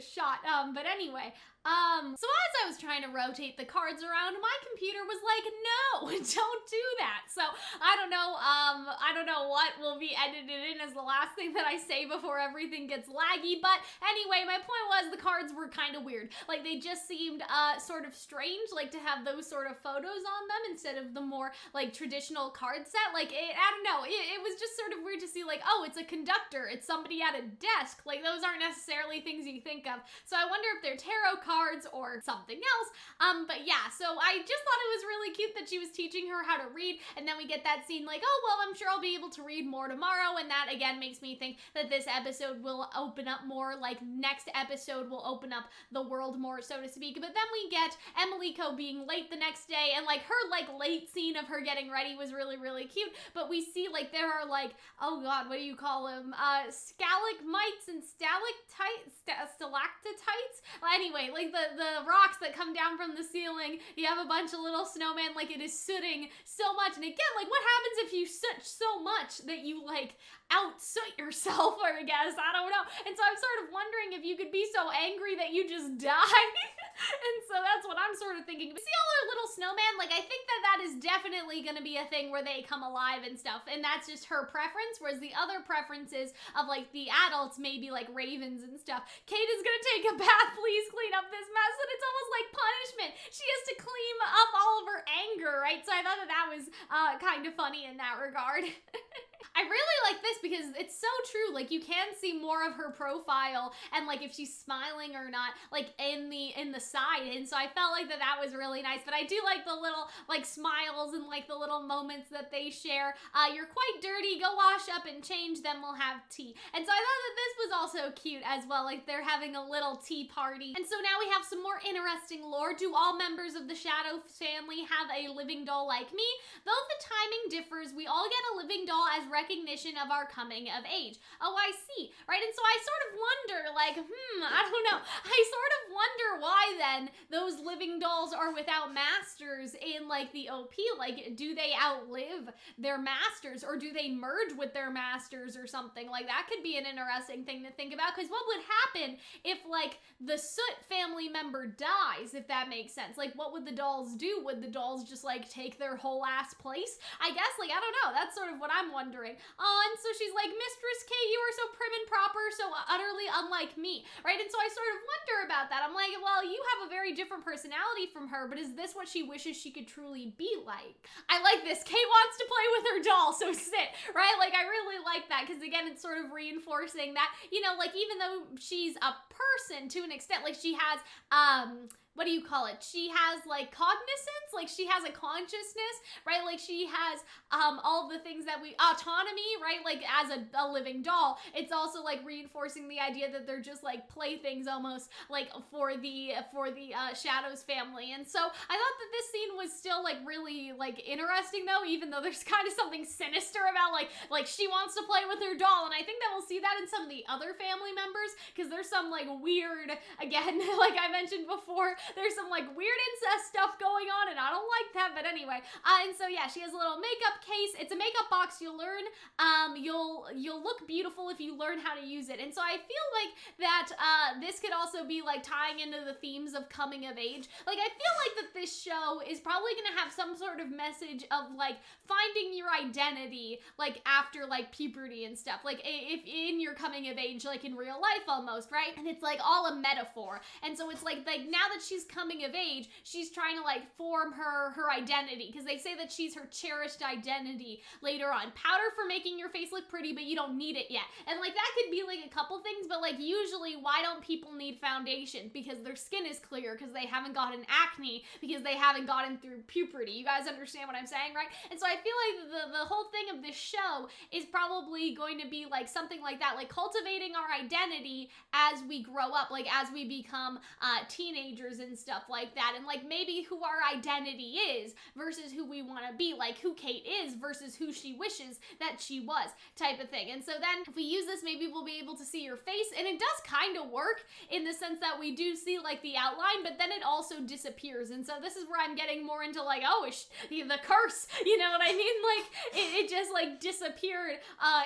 shot. But anyway, so as I was trying to rotate the cards around, my computer was like, no, don't do that. So I don't know what will be edited in as the last thing that I say before everything gets laggy. But anyway, my point was the cards were kind of weird. Like they just seemed sort of strange, like to have those sort of photos on them instead of the more like traditional card set. Like I don't know, it was just sort of weird to see like, oh, it's a conductor, it's somebody at a desk. Like those aren't necessarily things you think of. So I wonder if they're tarot cards or something else. But yeah, so I just thought it was really cute that she was teaching her how to read, and then we get that scene like, oh, well, I'm sure I'll be able to read more tomorrow, and that again makes me think that this episode will open up more, like next episode will open up the world more, so to speak. But then we get Emiliko being late the next day, and like her like late scene of her getting ready was really, really cute. But we see like there are like, oh god, what do you call them? Stalagmites and stalactites? Well, anyway, like the rocks that come down from the ceiling, you have a bunch of little snowmen, like it is sooting so much. And again, like what happens if you soot so much that you like out-soot yourself, or I guess, I don't know. And so I'm sort of wondering if you could be so angry that you just die. And so that's what I'm sort of thinking. See all our little snowman? Like I think that that is definitely gonna be a thing where they come alive and stuff, and that's just her preference, whereas the other preferences of like the adults, maybe like ravens and stuff. Kate is gonna take a bath, please clean up this mess, and it's almost like punishment. She has to clean up all of her anger, right? So I thought that that was kind of funny in that regard. I really like this because it's so true. Like you can see more of her profile and like if she's smiling or not, like in the side. And so I felt like that was really nice. But I do like the little like smiles and like the little moments that they share. You're quite dirty. Go wash up and change. Then we'll have tea. And so I thought that this was also cute as well. Like they're having a little tea party. And so now we have some more interesting lore. Do all members of the Shadow family have a living doll like me? Though the timing differs, we all get a living doll as recognition of our coming of age. Oh, I see, right? And so I sort of wonder, like, I don't know. I sort of wonder why then those living dolls are without masters in like the OP. Like, do they outlive their masters, or do they merge with their masters or something? Like that could be an interesting thing to think about, because what would happen if like the Soot family member dies, if that makes sense? Like what would the dolls do? Would the dolls just like take their whole ass place? I guess, like, I don't know. That's sort of what I'm wondering. And so she's like, Mistress K, you are so prim and proper, so utterly unlike me, right? And so I sort of wonder about that. I'm like, well, you have a very different personality from her, but is this what she wishes she could truly be like? I like this. Kate wants to play with her doll, so sit, right? Like, I really like that, because again, it's sort of reinforcing that, you know, like, even though she's a person to an extent, like, she has, what do you call it? She has like cognizance, like she has a consciousness, right? Like she has all the things that autonomy, right? Like as a living doll, it's also like reinforcing the idea that they're just like playthings almost, like for the Shadows family. And so I thought that this scene was still like really like interesting though, even though there's kind of something sinister about like she wants to play with her doll. And I think that we'll see that in some of the other family members, because there's some like weird, again, like I mentioned before, there's some like weird incest stuff going on, and I don't like that. But anyway, and so yeah, she has a little makeup case. It's a makeup box. You'll learn, you'll look beautiful if you learn how to use it. And so I feel like that this could also be like tying into the themes of coming of age. Like I feel like that this show is probably gonna have some sort of message of like finding your identity like after like puberty and stuff, like if in your coming of age, like in real life almost, right? And it's like all a metaphor. And so it's like now that she's coming of age, she's trying to like form her identity, because they say that she's her cherished identity later on. Powder for making your face look pretty, but you don't need it yet. And like that could be like a couple things, but like usually why don't people need foundation? Because their skin is clear, because they haven't gotten acne, because they haven't gotten through puberty. You guys understand what I'm saying, right? And so I feel like the whole thing of this show is probably going to be like something like that, like cultivating our identity as we grow up, like as we become teenagers and stuff like that, and like maybe who our identity is versus who we want to be, like who Kate is versus who she wishes that she was, type of thing. And so then if we use this, maybe we'll be able to see your face, and it does kind of work, in the sense that we do see like the outline, but then it also disappears. And so this is where I'm getting more into like, oh, the curse, you know what I mean? Like it just like disappeared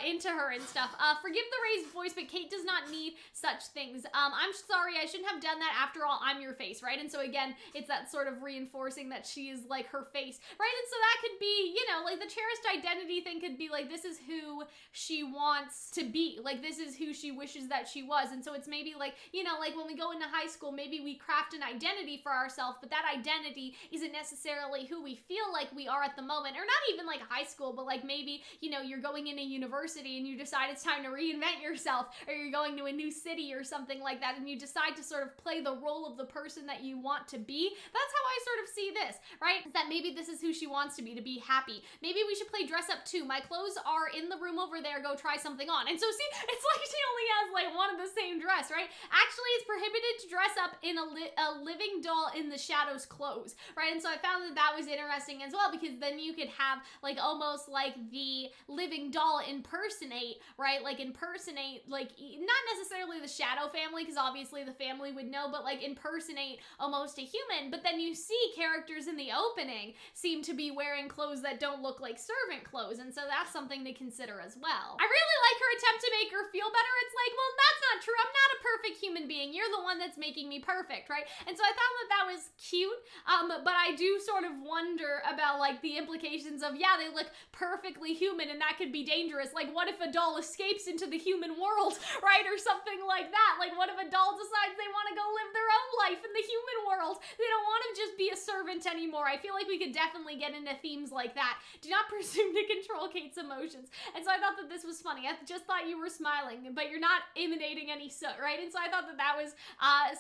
into her and stuff. Forgive the raised voice, but Kate does not need such things. I'm sorry, I shouldn't have done that. After all, I'm your face, right? And so again, it's that sort of reinforcing that she is like her face, right? And so that could be, you know, like the cherished identity thing could be like, this is who she wants to be. Like this is who she wishes that she was. And so it's maybe like, you know, like when we go into high school, maybe we craft an identity for ourselves, but that identity isn't necessarily who we feel like we are at the moment, or not even like high school, but like maybe, you know, you're going into university and you decide it's time to reinvent yourself, or you're going to a new city or something like that, and you decide to sort of play the role of the person that you want to be. That's how I sort of see this, right? That maybe this is who she wants to be happy. Maybe we should play dress up too. My clothes are in the room over there, go try something on. And so see, it's like she only has like one of the same dress, right? Actually, it's prohibited to dress up in a living doll in the Shadow's clothes, right? And so I found that that was interesting as well, because then you could have like almost like the living doll impersonate, right? Like impersonate, like not necessarily the Shadow family, because obviously the family would know, but like impersonate almost a human. But then you see characters in the opening seem to be wearing clothes that don't look like servant clothes, and so that's something to consider as well. I really like her attempt to make her feel better. It's like, well, that's not true. I'm not a perfect human being. You're the one that's making me perfect, right? And so I thought that that was cute, but I do sort of wonder about like the implications of, yeah, they look perfectly human and that could be dangerous. Like what if a doll escapes into the human world, right? Or something like that. Like what if a doll decides they want to go live their own life in the human world? They don't want to just be a servant anymore. I feel like we could definitely get into themes like that. Do not presume to control Kate's emotions. And so I thought that this was funny. I just thought you were smiling, but you're not emanating any soot, right? And so I thought that that was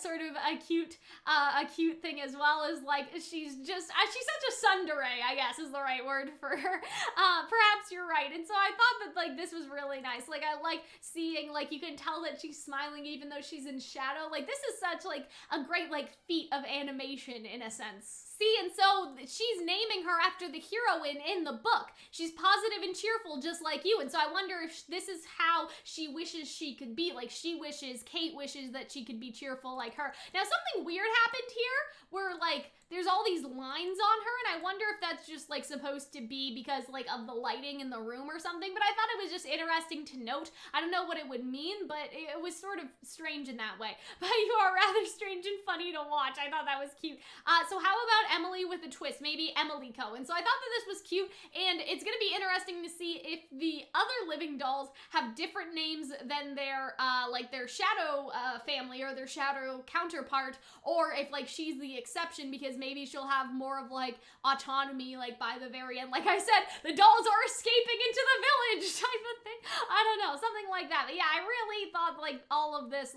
sort of a cute thing, as well as like she's such a tsundere, I guess is the right word for her. Perhaps you're right. And so I thought that like this was really nice. Like I like seeing, like you can tell that she's smiling even though she's in shadow. Like this is such like a great like feat of animation in a sense. See, and so she's naming her after the heroine in the book. She's positive and cheerful just like you. And so I wonder if this is how she wishes she could be. Like Kate wishes that she could be cheerful like her. Now something weird happened here where like there's all these lines on her, and I wonder if that's just like supposed to be because like of the lighting in the room or something, but I thought it was just interesting to note. I don't know what it would mean, but it was sort of strange in that way. But you are rather strange and funny to watch. I thought that was cute. So how about Emily with a twist? Maybe Emily Co. And so I thought that this was cute, and it's gonna be interesting to see if the other living dolls have different names than their like their shadow family or their shadow counterpart, or if like she's the exception because maybe she'll have more of like autonomy like by the very end. Like I said, the dolls are escaping into the village type of thing. I don't know, something like that. But yeah, I really thought like all of this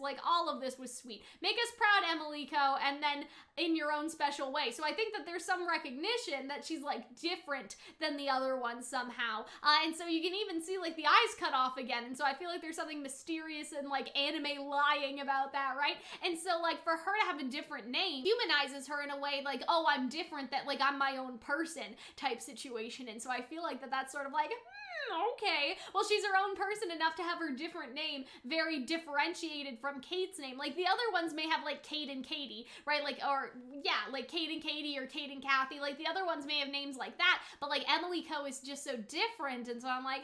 was sweet. Make us proud, Emily Co, and then in your own special way. So I think that there's some recognition that she's like different than the other ones somehow. And so you can even see like the eyes cut off again. And so I feel like there's something mysterious and like anime lying about that, right? And so like for her to have a different name humanizes her in a way like, oh, I'm different, that like I'm my own person type situation. And so I feel like that's sort of like, okay, well, she's her own person enough to have her different name very differentiated from Kate's name. Like the other ones may have like Kate and Katie, right? Like, or yeah, like Kate and Katie or Kate and Kathy. Like the other ones may have names like that, but like Emily Co is just so different. And so I'm like,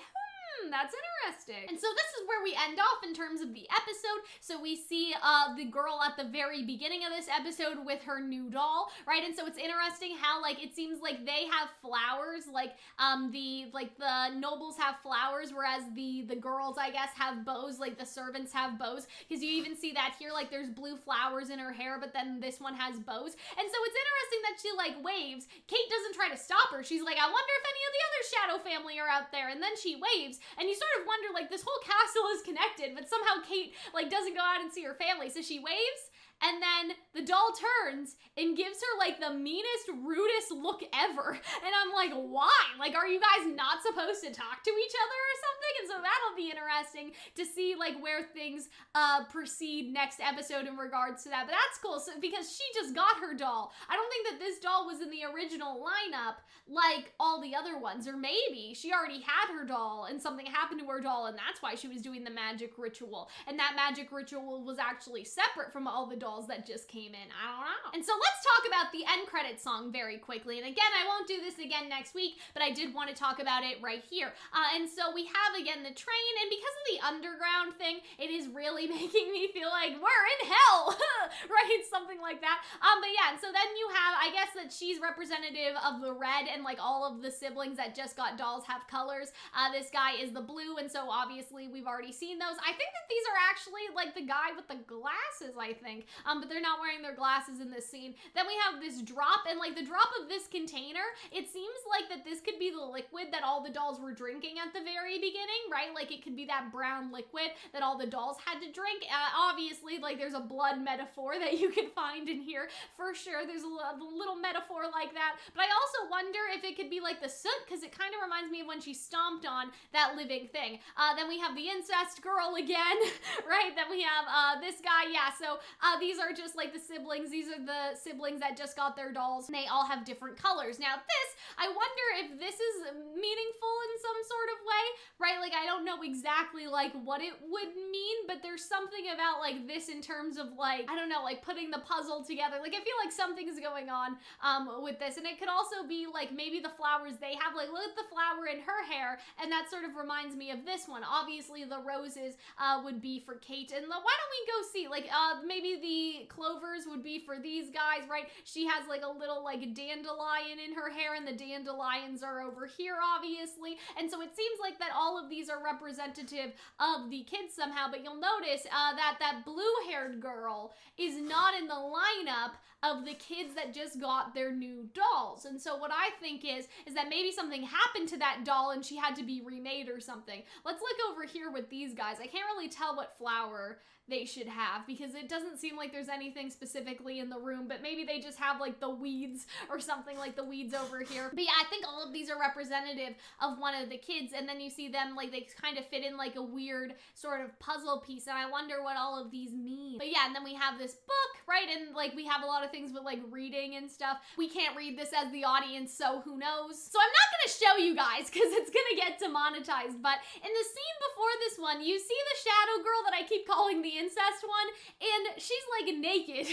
that's interesting. And so this is where we end off in terms of the episode. So we see the girl at the very beginning of this episode with her new doll, right? And so it's interesting how like it seems like they have flowers, like the nobles have flowers, whereas the girls, I guess, have bows, like the servants have bows, because you even see that here, like there's blue flowers in her hair, but then this one has bows. And so it's interesting that she like waves. Kate doesn't try to stop her. She's like, I wonder if any of the other shadow family are out there, and then she waves. And you sort of wonder, like, this whole castle is connected, but somehow Kate, like, doesn't go out and see her family. So she waves, and then the doll turns and gives her like the meanest, rudest look ever. And I'm like, why? Like, are you guys not supposed to talk to each other or something? And so that'll be interesting to see like where things proceed next episode in regards to that. But that's cool, so because she just got her doll. I don't think that this doll was in the original lineup like all the other ones, or maybe she already had her doll and something happened to her doll and that's why she was doing the magic ritual, and that magic ritual was actually separate from all the dolls that just came in. I don't know. And so let's talk about the end credits song very quickly. And again, I won't do this again next week, but I did want to talk about it right here. And so we have again the train, and because of the underground thing, it is really making me feel like we're in hell, right? Something like that. But yeah, and so then you have, I guess that she's representative of the red, and like all of the siblings that just got dolls have colors. This guy is the blue, and so obviously we've already seen those. I think that these are actually like the guy with the glasses, I think, but they're not wearing their glasses in this scene. Then we have this drop, and like the drop of this container, it seems like that this could be the liquid that all the dolls were drinking at the very beginning, right? Like it could be that brown liquid that all the dolls had to drink. Obviously, like there's a blood metaphor that you can find in here for sure. There's a little metaphor like that, but I also wonder if it could be like the soot, because it kind of reminds me of when she stomped on that living thing. Then we have the incest girl again, right? Then we have this guy, yeah, so these are just like the siblings. These are the siblings that just got their dolls, and they all have different colors. Now this, I wonder if this is meaningful in some sort of way, right? Like I don't know exactly like what it would mean, but there's something about like this in terms of like, I don't know, like putting the puzzle together. Like I feel like something's going on with this, and it could also be like maybe the flowers they have, like look at the flower in her hair, and that sort of reminds me of this one. Obviously the roses would be for Kate, and why don't we go see, like maybe the clovers would be for these guys, right? She has like a little like dandelion in her hair, and the dandelions are over here obviously, and so it seems like that all of these are representative of the kids somehow. But you'll notice that blue-haired girl is not in the lineup of the kids that just got their new dolls. And so what I think is that maybe something happened to that doll and she had to be remade or something. Let's look over here with these guys. I can't really tell what flower they should have because it doesn't seem like there's anything specifically in the room, but maybe they just have like the weeds or something, like the weeds over here. But yeah, I think all of these are representative of one of the kids, and then you see them like they kind of fit in like a weird sort of puzzle piece, and I wonder what all of these mean. But yeah, and then we have this book, right? And like we have a lot of things with like reading and stuff. We can't read this as the audience, so who knows? So I'm not gonna show you guys because it's gonna get demonetized, but in the scene before this one, you see the shadow girl that I keep calling the incest one, and she's like naked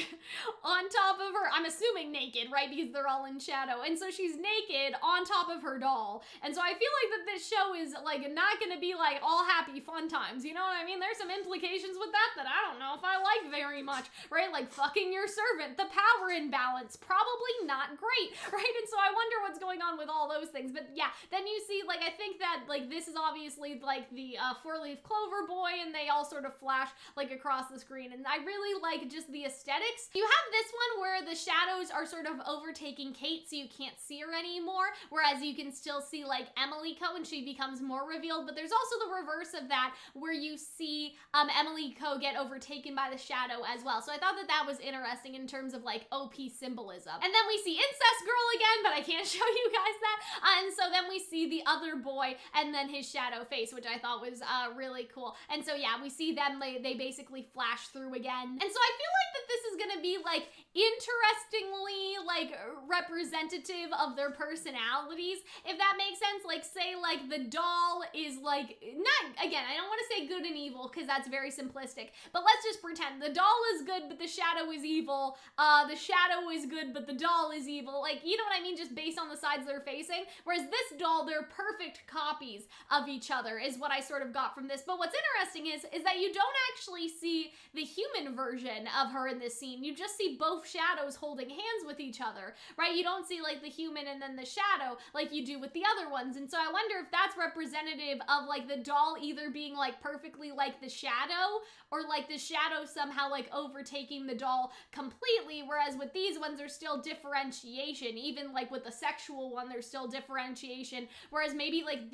on top of her, I'm assuming naked, right, because they're all in shadow, and so she's naked on top of her doll, and so I feel like that this show is like not gonna be like all happy fun times, you know what I mean? There's some implications with that I don't know if I like very much, right? Like fucking your servant, the power imbalance, probably not great, right? And so I wonder what's going on with all those things. But yeah, then you see, like, I think that like this is obviously like the four-leaf clover boy, and they all sort of flash like across the screen, and I really like just the aesthetics. You have this one where the shadows are sort of overtaking Kate, so you can't see her anymore, whereas you can still see like Emily Co, and she becomes more revealed. But there's also the reverse of that, where you see Emily Co get overtaken by the shadow as well. So I thought that that was interesting in terms of like OP symbolism. And then we see incest girl again, but I can't show you guys that. And so then we see the other boy and then his shadow face, which I thought was really cool. And so yeah, we see them, they basically flash through again. And so I feel like that this is gonna be like interestingly like representative of their personalities, if that makes sense. Like say like the doll is like, not, again, I don't want to say good and evil because that's very simplistic, but let's just pretend the doll is good but the shadow is evil, the shadow is good but the doll is evil, like, you know what I mean, just based on the sides they're facing. Whereas this doll, they're perfect copies of each other is what I sort of got from this. But what's interesting is that you don't actually see the human version of her in this scene. You just see both shadows holding hands with each other, right? You don't see like the human and then the shadow like you do with the other ones. And so I wonder if that's representative of like the doll either being like perfectly like the shadow, or like the shadow somehow like overtaking the doll completely, whereas with these ones there's still differentiation. Even like with the sexual one there's still differentiation, whereas maybe like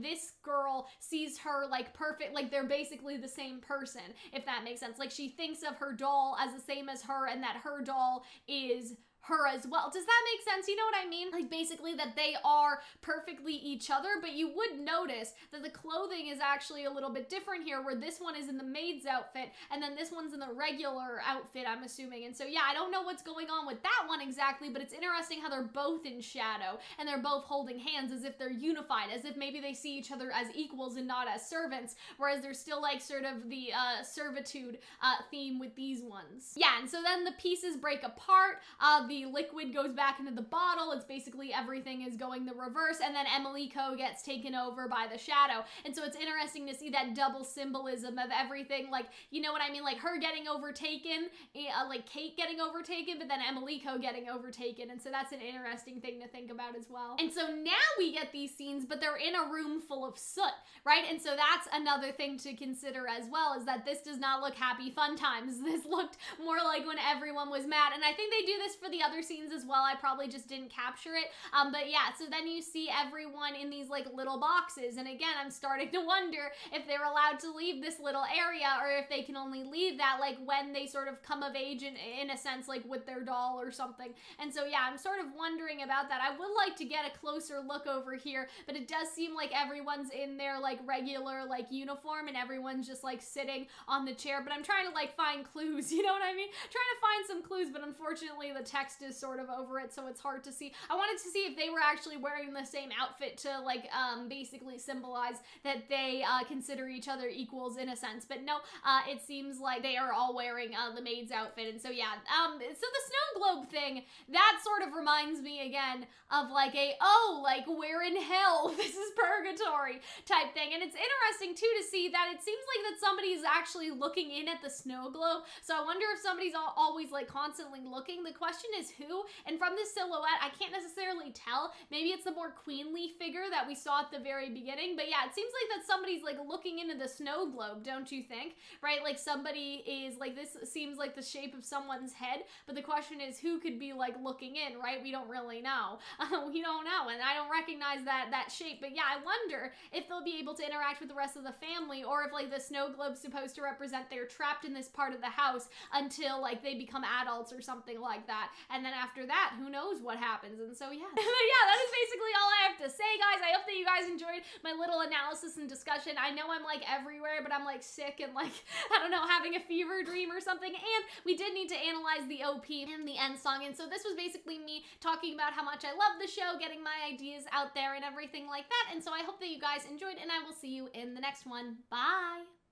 this girl sees her like perfect, like they're basically the same person, if that makes sense. Like she thinks of her doll as the same as her, and that her doll is her as well. Does that make sense? You know what I mean? Like basically that they are perfectly each other, but you would notice that the clothing is actually a little bit different here, where this one is in the maid's outfit and then this one's in the regular outfit, I'm assuming. And so yeah, I don't know what's going on with that one exactly, but it's interesting how they're both in shadow and they're both holding hands as if they're unified, as if maybe they see each other as equals and not as servants, whereas there's still like sort of the servitude theme with these ones. Yeah, and so then the pieces break apart, the liquid goes back into the bottle. It's basically everything is going the reverse, and then Emiliko gets taken over by the shadow. And so it's interesting to see that double symbolism of everything, like, you know what I mean, like her getting overtaken, like Kate getting overtaken, but then Emiliko getting overtaken. And so that's an interesting thing to think about as well. And so now we get these scenes, but they're in a room full of soot, right? And so that's another thing to consider as well, is that this does not look happy fun times. This looked more like when everyone was mad, and I think they do this for the other scenes as well. I probably just didn't capture it. But yeah, so then you see everyone in these like little boxes, and again, I'm starting to wonder if they're allowed to leave this little area, or if they can only leave that like when they sort of come of age in a sense, like with their doll or something. And so yeah, I'm sort of wondering about that. I would like to get a closer look over here, but it does seem like everyone's in their like regular like uniform, and everyone's just like sitting on the chair. But I'm trying to like find clues, you know what I mean? Trying to find some clues, but unfortunately the text is sort of over it, so it's hard to see. I wanted to see if they were actually wearing the same outfit to like basically symbolize that they consider each other equals in a sense, but no, it seems like they are all wearing the maid's outfit. And so yeah, so the snow globe thing, that sort of reminds me again of like like we're in hell, this is purgatory type thing. And it's interesting too to see that it seems like that somebody's actually looking in at the snow globe, so I wonder if somebody's always like constantly looking. The question is who, and from this silhouette I can't necessarily tell. Maybe it's the more queenly figure that we saw at the very beginning, but yeah, it seems like that somebody's like looking into the snow globe, don't you think? Right, like somebody is like, this seems like the shape of someone's head, but the question is who could be like looking in, right? We don't really know. We don't know, and I don't recognize that shape. But yeah, I wonder if they'll be able to interact with the rest of the family, or if like the snow globe's supposed to represent they're trapped in this part of the house until like they become adults or something like that, and then after that who knows what happens. And so yeah. But yeah, that is basically all I have to say, guys. I hope that you guys enjoyed my little analysis and discussion. I know I'm like everywhere, but I'm like sick and like, I don't know, having a fever dream or something. And we did need to analyze the OP and the end song, and so this was basically me talking about how much I love the show, getting my ideas out there and everything like that. And so I hope that you guys enjoyed, and I will see you in the next one. Bye!